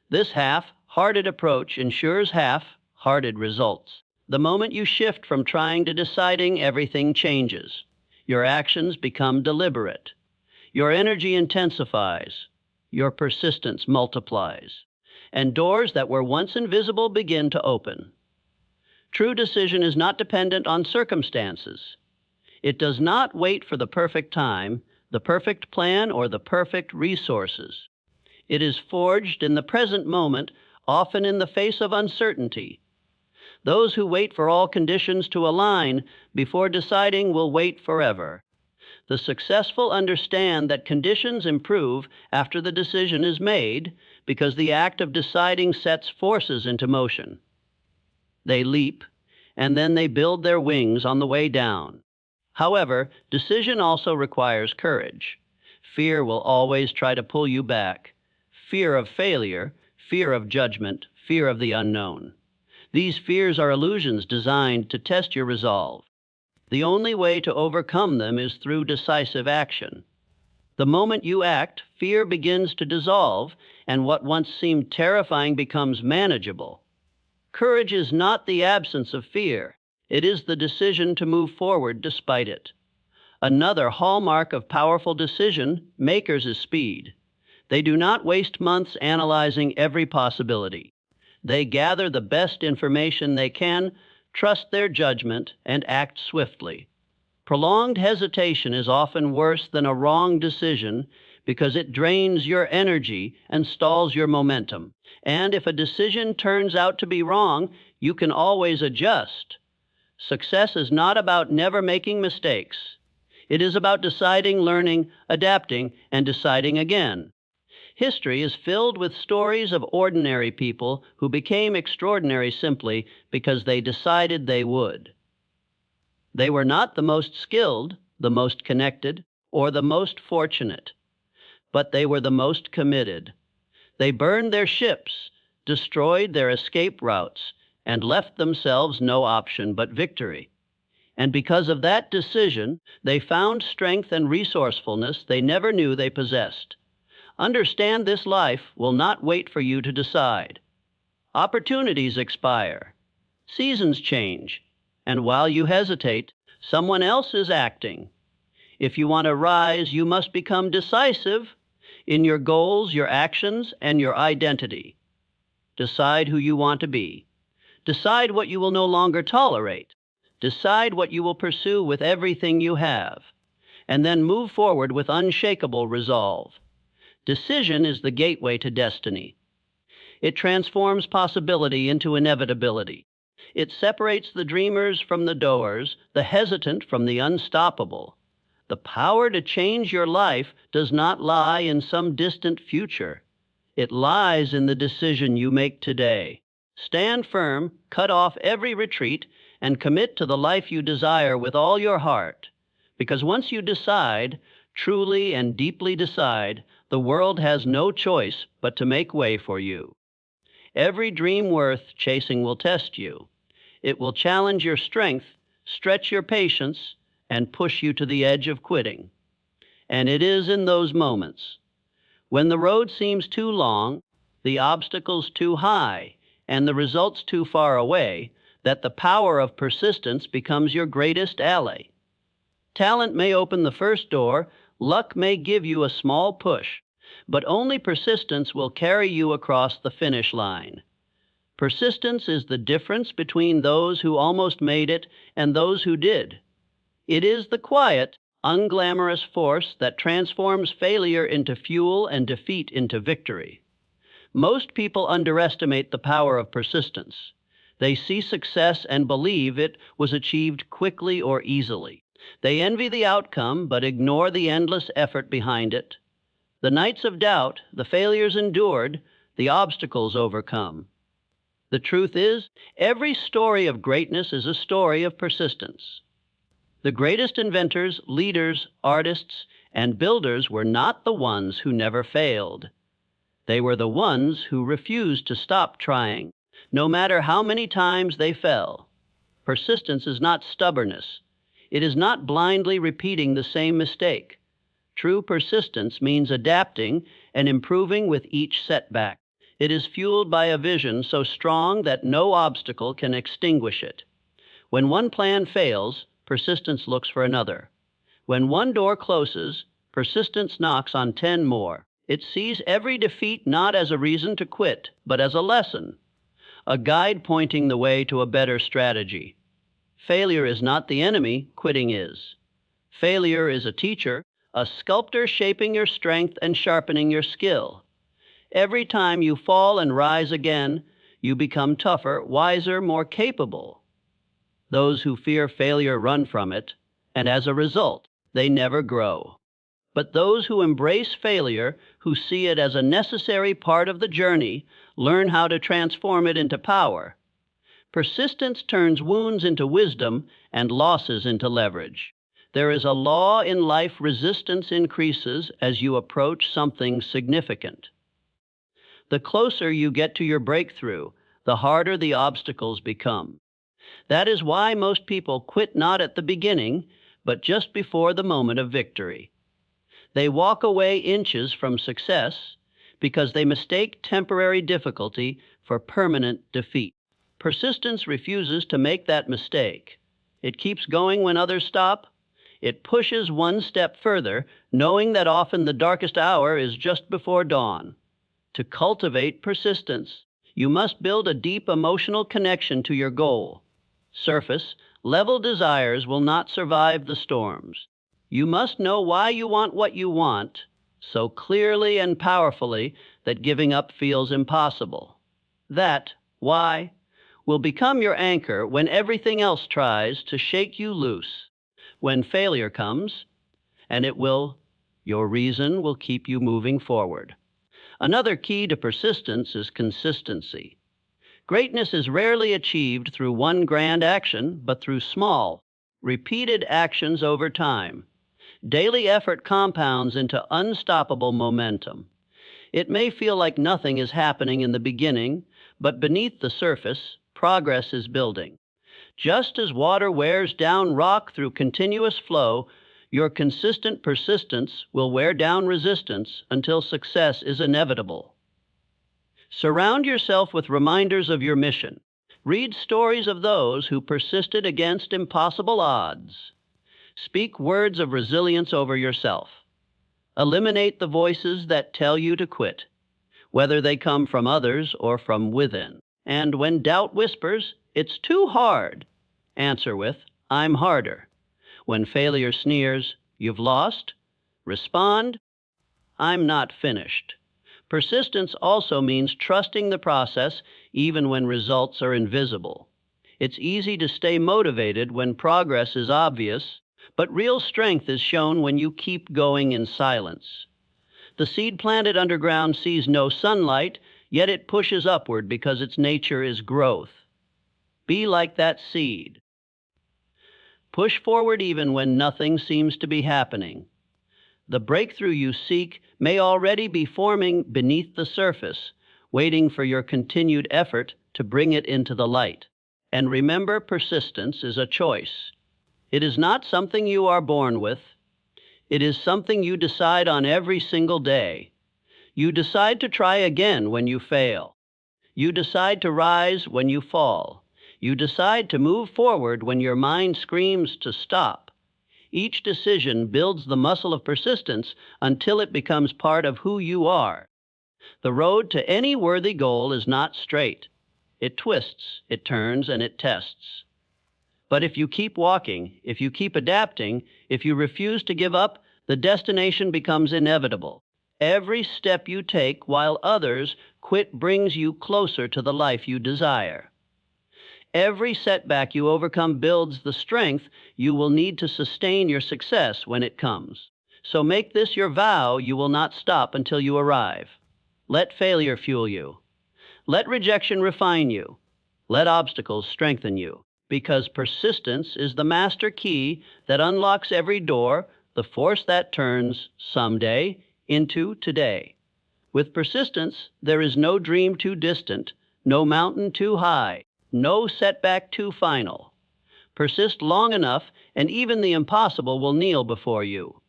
[SPEAKER 1] This half-hearted approach ensures half-hearted results. The moment you shift from trying to deciding, everything changes. Your actions become deliberate. Your energy intensifies. Your persistence multiplies. And doors that were once invisible begin to open. True decision is not dependent on circumstances. It does not wait for the perfect time, the perfect plan, or the perfect resources. It is forged in the present moment, often in the face of uncertainty. Those who wait for all conditions to align before deciding will wait forever. The successful understand that conditions improve after the decision is made because the act of deciding sets forces into motion. They leap, and then they build their wings on the way down. However, decision also requires courage. Fear will always try to pull you back. Fear of failure, fear of judgment, fear of the unknown. These fears are illusions designed to test your resolve. The only way to overcome them is through decisive action. The moment you act, fear begins to dissolve, and what once seemed terrifying becomes manageable. Courage is not the absence of fear. It is the decision to move forward despite it. Another hallmark of powerful decision makers is speed. They do not waste months analyzing every possibility. They gather the best information they can, trust their judgment, and act swiftly. Prolonged hesitation is often worse than a wrong decision because it drains your energy and stalls your momentum. And if a decision turns out to be wrong, you can always adjust. Success is not about never making mistakes. It is about deciding, learning, adapting, and deciding again. History is filled with stories of ordinary people who became extraordinary simply because they decided they would. They were not the most skilled, the most connected, or the most fortunate, but they were the most committed. They burned their ships, destroyed their escape routes, and left themselves no option but victory. And because of that decision, they found strength and resourcefulness they never knew they possessed. Understand this: life will not wait for you to decide. Opportunities expire. Seasons change. And while you hesitate, someone else is acting. If you want to rise, you must become decisive in your goals, your actions, and your identity. Decide who you want to be. Decide what you will no longer tolerate. Decide what you will pursue with everything you have. And then move forward with unshakable resolve. Decision is the gateway to destiny. It transforms possibility into inevitability. It separates the dreamers from the doers, the hesitant from the unstoppable. The power to change your life does not lie in some distant future. It lies in the decision you make today. Stand firm, cut off every retreat, and commit to the life you desire with all your heart. Because once you decide, truly and deeply decide, the world has no choice but to make way for you. Every dream worth chasing will test you. It will challenge your strength, stretch your patience, and push you to the edge of quitting. And it is in those moments, when the road seems too long, the obstacles too high, and the results too far away, that the power of persistence becomes your greatest ally. Talent may open the first door, luck may give you a small push, but only persistence will carry you across the finish line. Persistence is the difference between those who almost made it and those who did. It is the quiet, unglamorous force that transforms failure into fuel and defeat into victory. Most people underestimate the power of persistence. They see success and believe it was achieved quickly or easily. They envy the outcome but ignore the endless effort behind it. The nights of doubt, the failures endured, the obstacles overcome. The truth is, every story of greatness is a story of persistence. The greatest inventors, leaders, artists, and builders were not the ones who never failed. They were the ones who refused to stop trying, no matter how many times they fell. Persistence is not stubbornness. It is not blindly repeating the same mistake. True persistence means adapting and improving with each setback. It is fueled by a vision so strong that no obstacle can extinguish it. When one plan fails, persistence looks for another. When one door closes, persistence knocks on 10 more. It sees every defeat not as a reason to quit, but as a lesson, a guide pointing the way to a better strategy. Failure is not the enemy, quitting is. Failure is a teacher, a sculptor shaping your strength and sharpening your skill. Every time you fall and rise again, you become tougher, wiser, more capable. Those who fear failure run from it, and as a result, they never grow. But those who embrace failure, who see it as a necessary part of the journey, learn how to transform it into power. Persistence turns wounds into wisdom and losses into leverage. There is a law in life: resistance increases as you approach something significant. The closer you get to your breakthrough, the harder the obstacles become. That is why most people quit not at the beginning, but just before the moment of victory. They walk away inches from success because they mistake temporary difficulty for permanent defeat. Persistence refuses to make that mistake. It keeps going when others stop. It pushes one step further, knowing that often the darkest hour is just before dawn. To cultivate persistence, you must build a deep emotional connection to your goal. Surface, level desires will not survive the storms. You must know why you want what you want so clearly and powerfully that giving up feels impossible. That why will become your anchor when everything else tries to shake you loose. When failure comes, and it will, your reason will keep you moving forward. Another key to persistence is consistency. Greatness is rarely achieved through one grand action, but through small, repeated actions over time. Daily effort compounds into unstoppable momentum. It may feel like nothing is happening in the beginning, but beneath the surface, progress is building. Just as water wears down rock through continuous flow, your consistent persistence will wear down resistance until success is inevitable. Surround yourself with reminders of your mission. Read stories of those who persisted against impossible odds. Speak words of resilience over yourself. Eliminate the voices that tell you to quit, whether they come from others or from within. And when doubt whispers, "It's too hard," answer with, "I'm harder." When failure sneers, "You've lost," respond, "I'm not finished." Persistence also means trusting the process even when results are invisible. It's easy to stay motivated when progress is obvious, but real strength is shown when you keep going in silence. The seed planted underground sees no sunlight, yet it pushes upward because its nature is growth. Be like that seed. Push forward even when nothing seems to be happening. The breakthrough you seek may already be forming beneath the surface, waiting for your continued effort to bring it into the light. And remember, persistence is a choice. It is not something you are born with. It is something you decide on every single day. You decide to try again when you fail. You decide to rise when you fall. You decide to move forward when your mind screams to stop. Each decision builds the muscle of persistence until it becomes part of who you are. The road to any worthy goal is not straight. It twists, it turns, and it tests. But if you keep walking, if you keep adapting, if you refuse to give up, the destination becomes inevitable. Every step you take while others quit brings you closer to the life you desire. Every setback you overcome builds the strength you will need to sustain your success when it comes. So make this your vow: you will not stop until you arrive. Let failure fuel you. Let rejection refine you. Let obstacles strengthen you. Because persistence is the master key that unlocks every door, the force that turns someday into today. With persistence, there is no dream too distant, no mountain too high, no setback too final. Persist long enough, and even the impossible will kneel before you.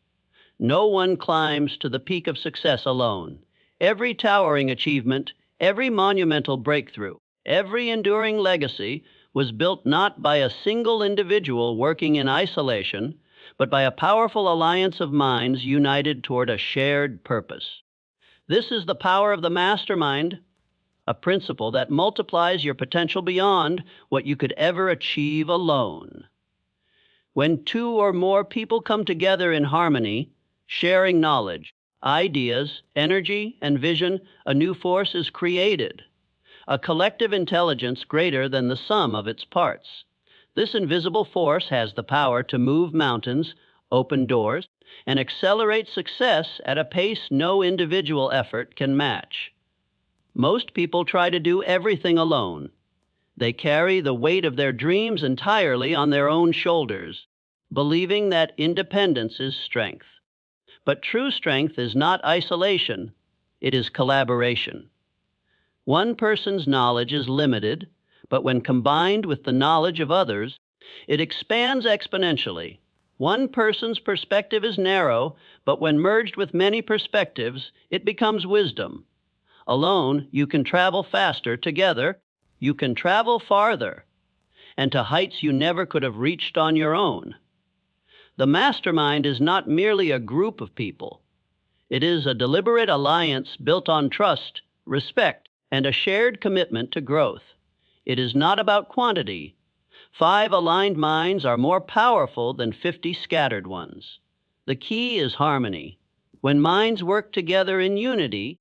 [SPEAKER 1] No one climbs to the peak of success alone. Every towering achievement, every monumental breakthrough, every enduring legacy was built not by a single individual working in isolation, but by a powerful alliance of minds united toward a shared purpose. This is the power of the mastermind, a principle that multiplies your potential beyond what you could ever achieve alone. When two or more people come together in harmony, sharing knowledge, ideas, energy, and vision, a new force is created, a collective intelligence greater than the sum of its parts. This invisible force has the power to move mountains, open doors, and accelerate success at a pace no individual effort can match. Most people try to do everything alone. They carry the weight of their dreams entirely on their own shoulders, believing that independence is strength. But true strength is not isolation, it is collaboration. One person's knowledge is limited, but when combined with the knowledge of others, it expands exponentially. One person's perspective is narrow, but when merged with many perspectives, it becomes wisdom. Alone, you can travel faster. Together, you can travel farther, and to heights you never could have reached on your own. The mastermind is not merely a group of people. It is a deliberate alliance built on trust, respect, and a shared commitment to growth. It is not about quantity. 5 aligned minds are more powerful than 50 scattered ones. The key is harmony. When minds work together in unity,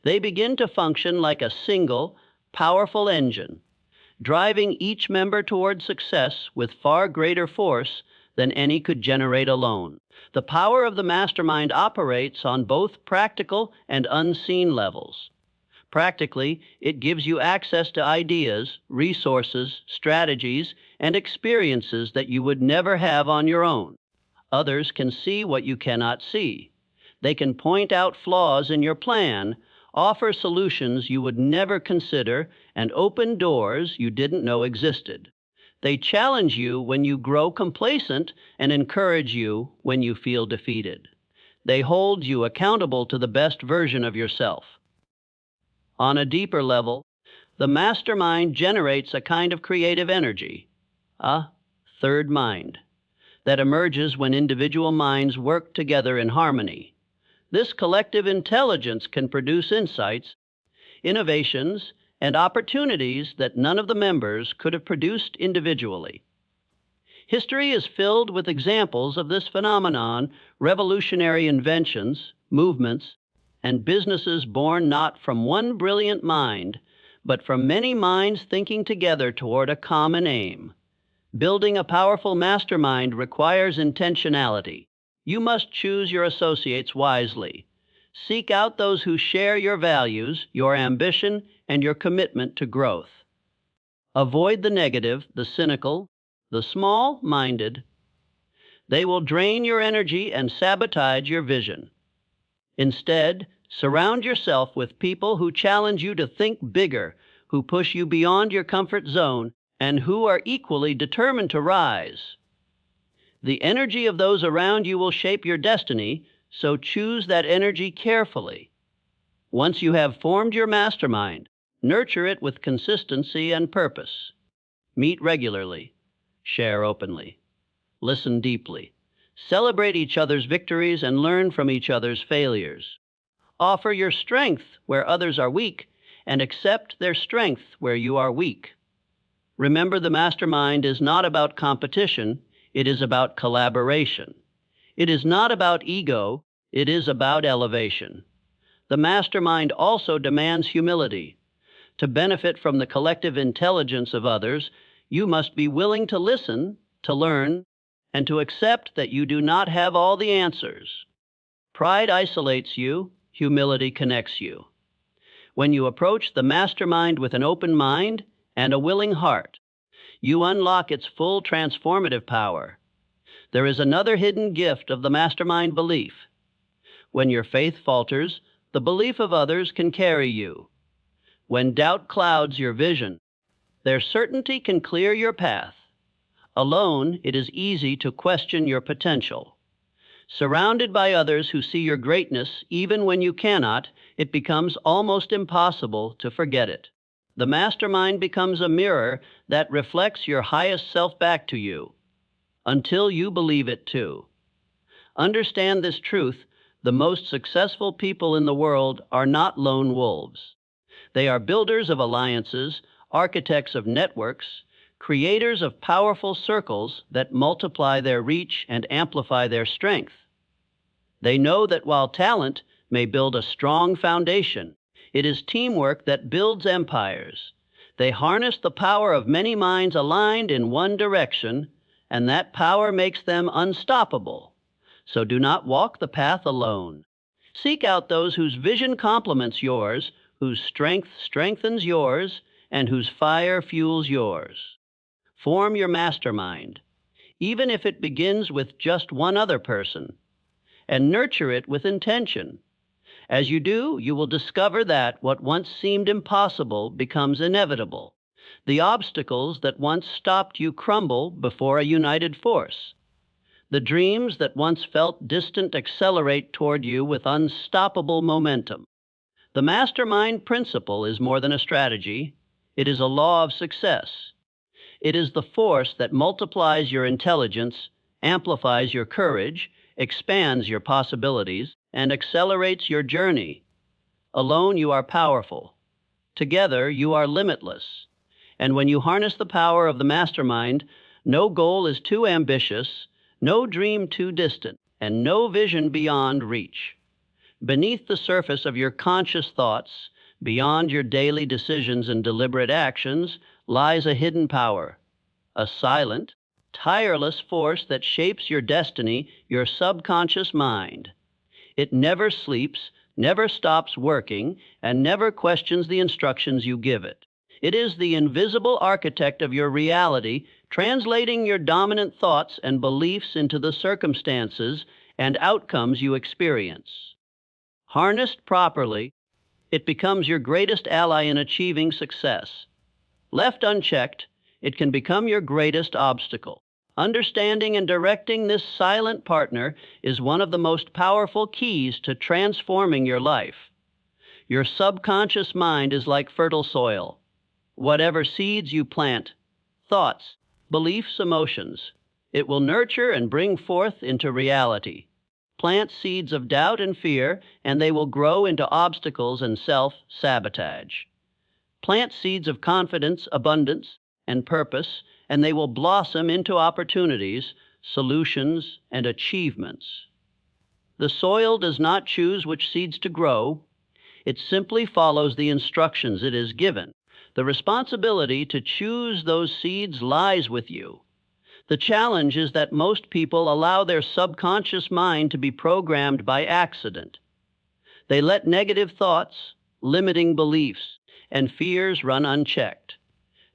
[SPEAKER 1] they begin to function like a single, powerful engine, driving each member toward success with far greater force than any could generate alone. The power of the mastermind operates on both practical and unseen levels. Practically, it gives you access to ideas, resources, strategies, and experiences that you would never have on your own. Others can see what you cannot see. They can point out flaws in your plan, offer solutions you would never consider, and open doors you didn't know existed. They challenge you when you grow complacent and encourage you when you feel defeated. They hold you accountable to the best version of yourself. On a deeper level, the mastermind generates a kind of creative energy, a third mind, that emerges when individual minds work together in harmony. This collective intelligence can produce insights, innovations, and opportunities that none of the members could have produced individually. History is filled with examples of this phenomenon: revolutionary inventions, movements, and businesses born not from one brilliant mind, but from many minds thinking together toward a common aim. Building a powerful mastermind requires intentionality. You must choose your associates wisely. Seek out those who share your values, your ambition, and your commitment to growth. Avoid the negative, the cynical, the small-minded. They will drain your energy and sabotage your vision. Instead, surround yourself with people who challenge you to think bigger, who push you beyond your comfort zone, and who are equally determined to rise. The energy of those around you will shape your destiny, so choose that energy carefully. Once you have formed your mastermind, nurture it with consistency and purpose. Meet regularly. Share openly. Listen deeply. Celebrate each other's victories and learn from each other's failures. Offer your strength where others are weak and accept their strength where you are weak. Remember, the mastermind is not about competition, it is about collaboration. It is not about ego, it is about elevation. The mastermind also demands humility. To benefit from the collective intelligence of others, you must be willing to listen, to learn, and to accept that you do not have all the answers. Pride isolates you, humility connects you. When you approach the mastermind with an open mind and a willing heart, you unlock its full transformative power. There is another hidden gift of the mastermind belief. When your faith falters, the belief of others can carry you. When doubt clouds your vision, their certainty can clear your path. Alone, it is easy to question your potential. Surrounded by others who see your greatness, even when you cannot, it becomes almost impossible to forget it. The mastermind becomes a mirror that reflects your highest self back to you, until you believe it too. Understand this truth: the most successful people in the world are not lone wolves. They are builders of alliances, architects of networks, creators of powerful circles that multiply their reach and amplify their strength. They know that while talent may build a strong foundation, it is teamwork that builds empires. They harness the power of many minds aligned in one direction, and that power makes them unstoppable. So do not walk the path alone. Seek out those whose vision complements yours, whose strength strengthens yours, and whose fire fuels yours. Form your mastermind, even if it begins with just one other person, and nurture it with intention. As you do, you will discover that what once seemed impossible becomes inevitable. The obstacles that once stopped you crumble before a united force. The dreams that once felt distant accelerate toward you with unstoppable momentum. The mastermind principle is more than a strategy. It is a law of success. It is the force that multiplies your intelligence, amplifies your courage, expands your possibilities, and accelerates your journey. Alone, you are powerful. Together, you are limitless. And when you harness the power of the mastermind, no goal is too ambitious, no dream too distant, and no vision beyond reach. Beneath the surface of your conscious thoughts, beyond your daily decisions and deliberate actions, lies a hidden power, a silent, tireless force that shapes your destiny, your subconscious mind. It never sleeps, never stops working, and never questions the instructions you give it. It is the invisible architect of your reality, translating your dominant thoughts and beliefs into the circumstances and outcomes you experience. Harnessed properly, it becomes your greatest ally in achieving success. Left unchecked, it can become your greatest obstacle. Understanding and directing this silent partner is one of the most powerful keys to transforming your life. Your subconscious mind is like fertile soil. Whatever seeds you plant, thoughts, beliefs, emotions, it will nurture and bring forth into reality. Plant seeds of doubt and fear, and they will grow into obstacles and self-sabotage. Plant seeds of confidence, abundance, and purpose, and they will blossom into opportunities, solutions, and achievements. The soil does not choose which seeds to grow. It simply follows the instructions it is given. The responsibility to choose those seeds lies with you. The challenge is that most people allow their subconscious mind to be programmed by accident. They let negative thoughts, limiting beliefs, and fears run unchecked.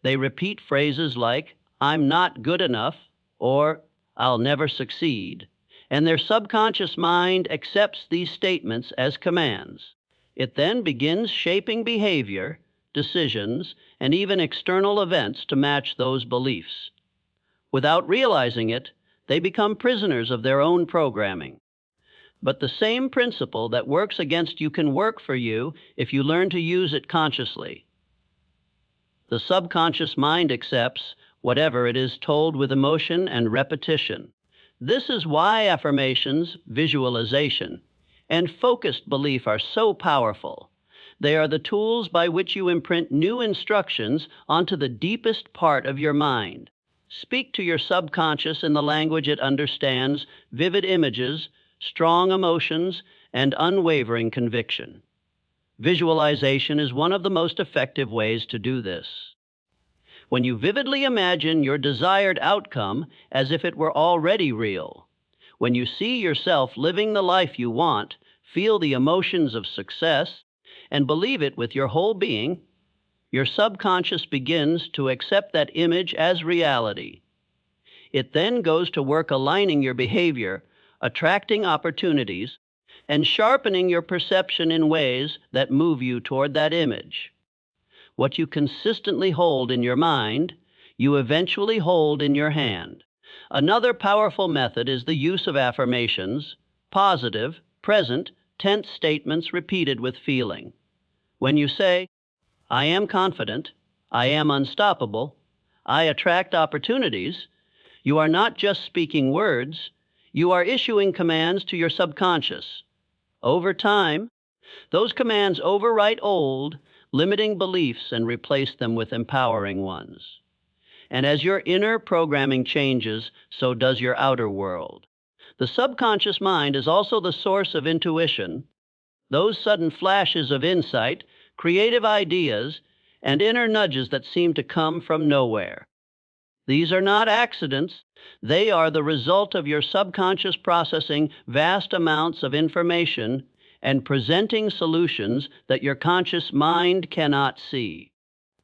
[SPEAKER 1] They repeat phrases like, "I'm not good enough," or I'll never succeed, and their subconscious mind accepts these statements as commands. It then begins shaping behavior, decisions, and even external events to match those beliefs. Without realizing it, they become prisoners of their own programming. But the same principle that works against you can work for you if you learn to use it consciously. The subconscious mind accepts whatever it is told with emotion and repetition. This is why affirmations, visualization, and focused belief are so powerful. They are the tools by which you imprint new instructions onto the deepest part of your mind. Speak to your subconscious in the language it understands, vivid images, strong emotions, and unwavering conviction. Visualization is one of the most effective ways to do this. When you vividly imagine your desired outcome as if it were already real, when you see yourself living the life you want, feel the emotions of success, and believe it with your whole being, your subconscious begins to accept that image as reality. It then goes to work aligning your behavior, attracting opportunities, and sharpening your perception in ways that move you toward that image. What you consistently hold in your mind, you eventually hold in your hand. Another powerful method is the use of affirmations, positive, present, tense statements repeated with feeling. When you say, I am confident, I am unstoppable, I attract opportunities, you are not just speaking words, you are issuing commands to your subconscious. Over time, those commands overwrite old, limiting beliefs and replace them with empowering ones. And as your inner programming changes, so does your outer world. The subconscious mind is also the source of intuition, those sudden flashes of insight, creative ideas, and inner nudges that seem to come from nowhere. These are not accidents. They are the result of your subconscious processing vast amounts of information and presenting solutions that your conscious mind cannot see.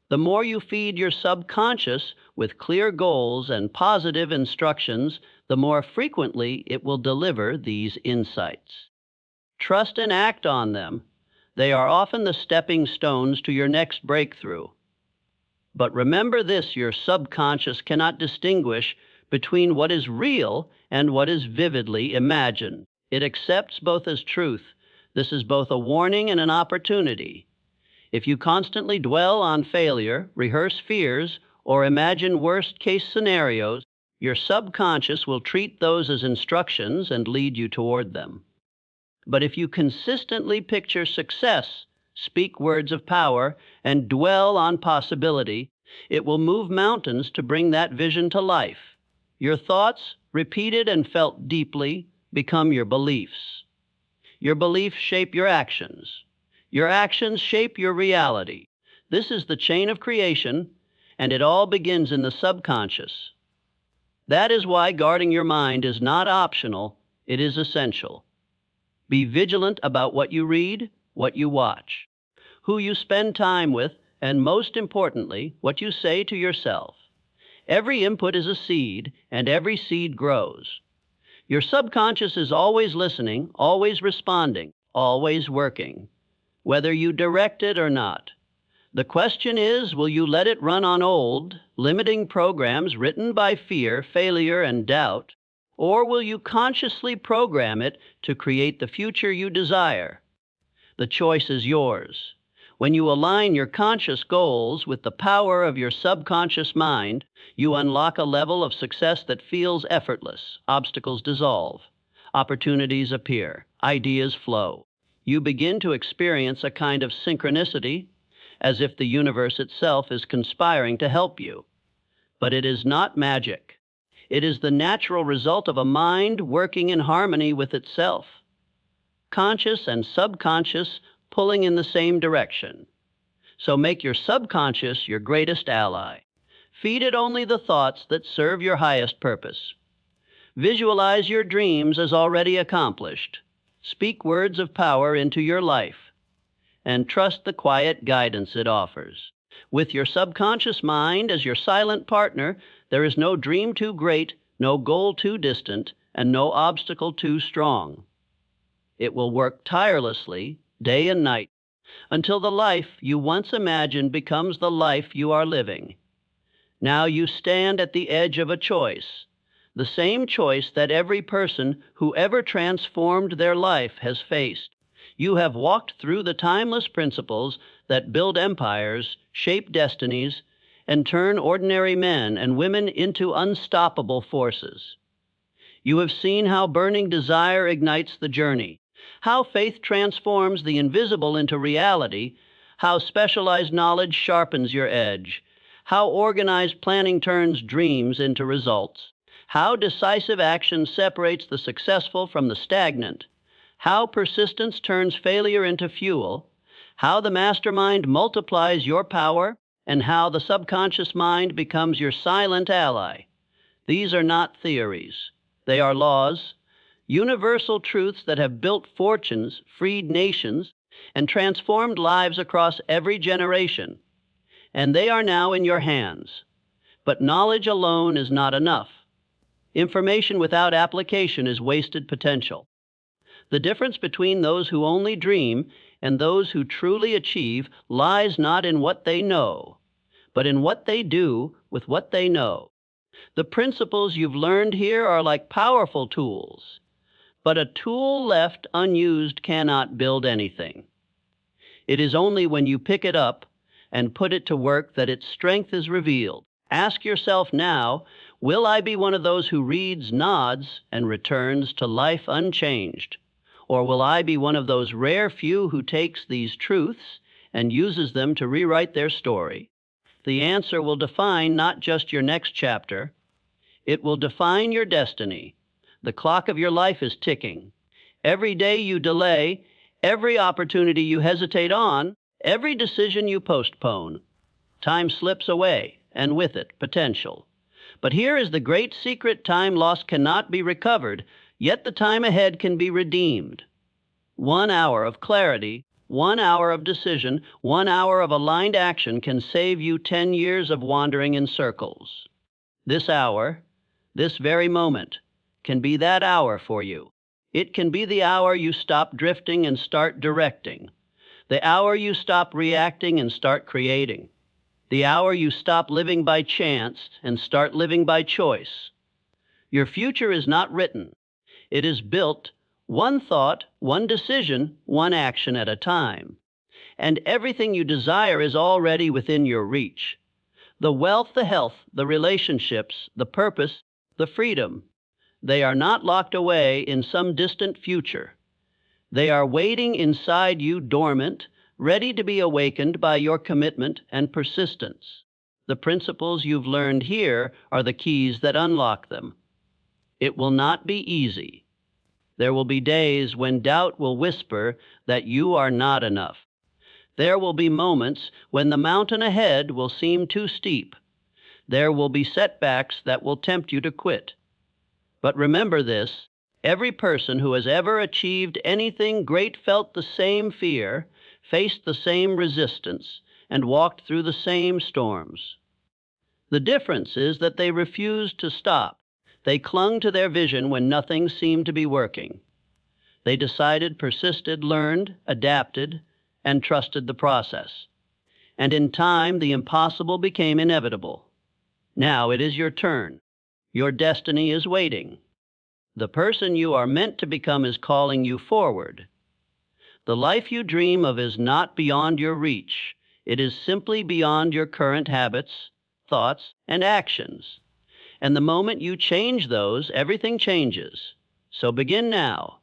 [SPEAKER 1] The more you feed your subconscious with clear goals and positive instructions, the more frequently it will deliver these insights. Trust and act on them. They are often the stepping stones to your next breakthrough. But remember this, your subconscious cannot distinguish between what is real and what is vividly imagined. It accepts both as truth. This is both a warning and an opportunity. If you constantly dwell on failure, rehearse fears, or imagine worst-case scenarios, your subconscious will treat those as instructions and lead you toward them. But if you consistently picture success, speak words of power, and dwell on possibility, it will move mountains to bring that vision to life. Your thoughts, repeated and felt deeply, become your beliefs. Your beliefs shape your actions. Your actions shape your reality. This is the chain of creation, and it all begins in the subconscious. That is why guarding your mind is not optional, it is essential. Be vigilant about what you read, what you watch, who you spend time with, and most importantly, what you say to yourself. Every input is a seed, and every seed grows. Your subconscious is always listening, always responding, always working, whether you direct it or not. The question is, will you let it run on old, limiting programs written by fear, failure, and doubt, or will you consciously program it to create the future you desire? The choice is yours. When you align your conscious goals with the power of your subconscious mind, you unlock a level of success that feels effortless. Obstacles dissolve. Opportunities appear. Ideas flow. You begin to experience a kind of synchronicity, as if the universe itself is conspiring to help you. But it is not magic. It is the natural result of a mind working in harmony with itself. Conscious and subconscious pulling in the same direction. So make your subconscious your greatest ally. Feed it only the thoughts that serve your highest purpose. Visualize your dreams as already accomplished. Speak words of power into your life. And trust the quiet guidance it offers. With your subconscious mind as your silent partner, there is no dream too great, no goal too distant, and no obstacle too strong. It will work tirelessly, day and night, until the life you once imagined becomes the life you are living. Now you stand at the edge of a choice, the same choice that every person who ever transformed their life has faced. You have walked through the timeless principles that build empires, shape destinies, and turn ordinary men and women into unstoppable forces. You have seen how burning desire ignites the journey, how faith transforms the invisible into reality, how specialized knowledge sharpens your edge, how organized planning turns dreams into results, how decisive action separates the successful from the stagnant, how persistence turns failure into fuel, how the mastermind multiplies your power, and how the subconscious mind becomes your silent ally. These are not theories. They are laws, universal truths that have built fortunes, freed nations, and transformed lives across every generation. And they are now in your hands. But knowledge alone is not enough. Information without application is wasted potential. The difference between those who only dream and those who truly achieve lies not in what they know, but in what they do with what they know. The principles you've learned here are like powerful tools, but a tool left unused cannot build anything. It is only when you pick it up and put it to work that its strength is revealed. Ask yourself now, will I be one of those who reads, nods, and returns to life unchanged? Or will I be one of those rare few who takes these truths and uses them to rewrite their story? The answer will define not just your next chapter, it will define your destiny. The clock of your life is ticking. Every day you delay, every opportunity you hesitate on, every decision you postpone, time slips away, and with it, potential. But here is the great secret: time lost cannot be recovered, yet the time ahead can be redeemed. 1 hour of clarity, 1 hour of decision, 1 hour of aligned action can save you 10 years of wandering in circles. This hour, this very moment, can be that hour for you. It can be the hour you stop drifting and start directing, the hour you stop reacting and start creating, the hour you stop living by chance and start living by choice. Your future is not written. It is built, one thought, one decision, one action at a time. And everything you desire is already within your reach. The wealth, the health, the relationships, the purpose, the freedom. They are not locked away in some distant future. They are waiting inside you dormant, ready to be awakened by your commitment and persistence. The principles you've learned here are the keys that unlock them. It will not be easy. There will be days when doubt will whisper that you are not enough. There will be moments when the mountain ahead will seem too steep. There will be setbacks that will tempt you to quit. But remember this: every person who has ever achieved anything great felt the same fear, faced the same resistance, and walked through the same storms. The difference is that they refused to stop. They clung to their vision when nothing seemed to be working. They decided, persisted, learned, adapted, and trusted the process. And in time, the impossible became inevitable. Now it is your turn. Your destiny is waiting. The person you are meant to become is calling you forward. The life you dream of is not beyond your reach. It is simply beyond your current habits, thoughts, and actions. And the moment you change those, everything changes. So begin now.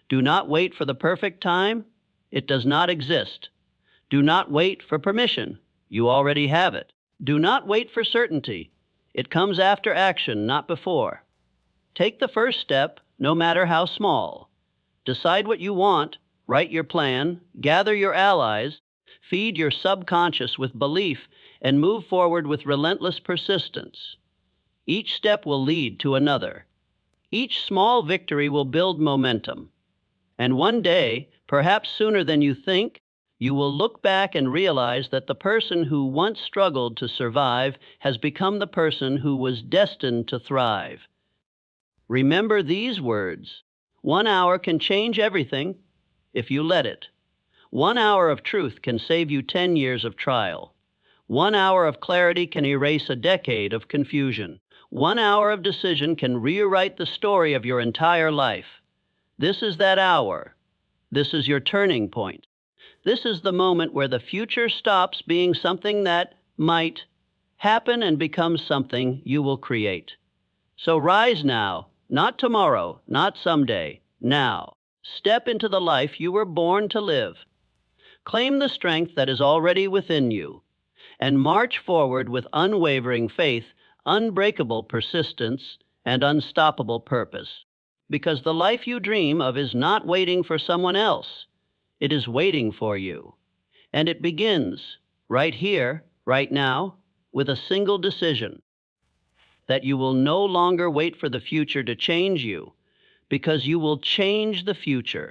[SPEAKER 1] Do not wait for the perfect time. It does not exist. Do not wait for permission. You already have it. Do not wait for certainty. It comes after action, not before. Take the first step, no matter how small. Decide what you want, write your plan, gather your allies, feed your subconscious with belief, and move forward with relentless persistence. Each step will lead to another. Each small victory will build momentum. And one day, perhaps sooner than you think, you will look back and realize that the person who once struggled to survive has become the person who was destined to thrive. Remember these words. 1 hour can change everything if you let it. 1 hour of truth can save you 10 years of trial. 1 hour of clarity can erase a decade of confusion. 1 hour of decision can rewrite the story of your entire life. This is that hour. This is your turning point. This is the moment where the future stops being something that might happen and becomes something you will create. So rise now, not tomorrow, not someday, now. Step into the life you were born to live. Claim the strength that is already within you, and march forward with unwavering faith, unbreakable persistence, and unstoppable purpose. Because the life you dream of is not waiting for someone else. It is waiting for you. And it begins right here, right now, with a single decision that you will no longer wait for the future to change you, because you will change the future.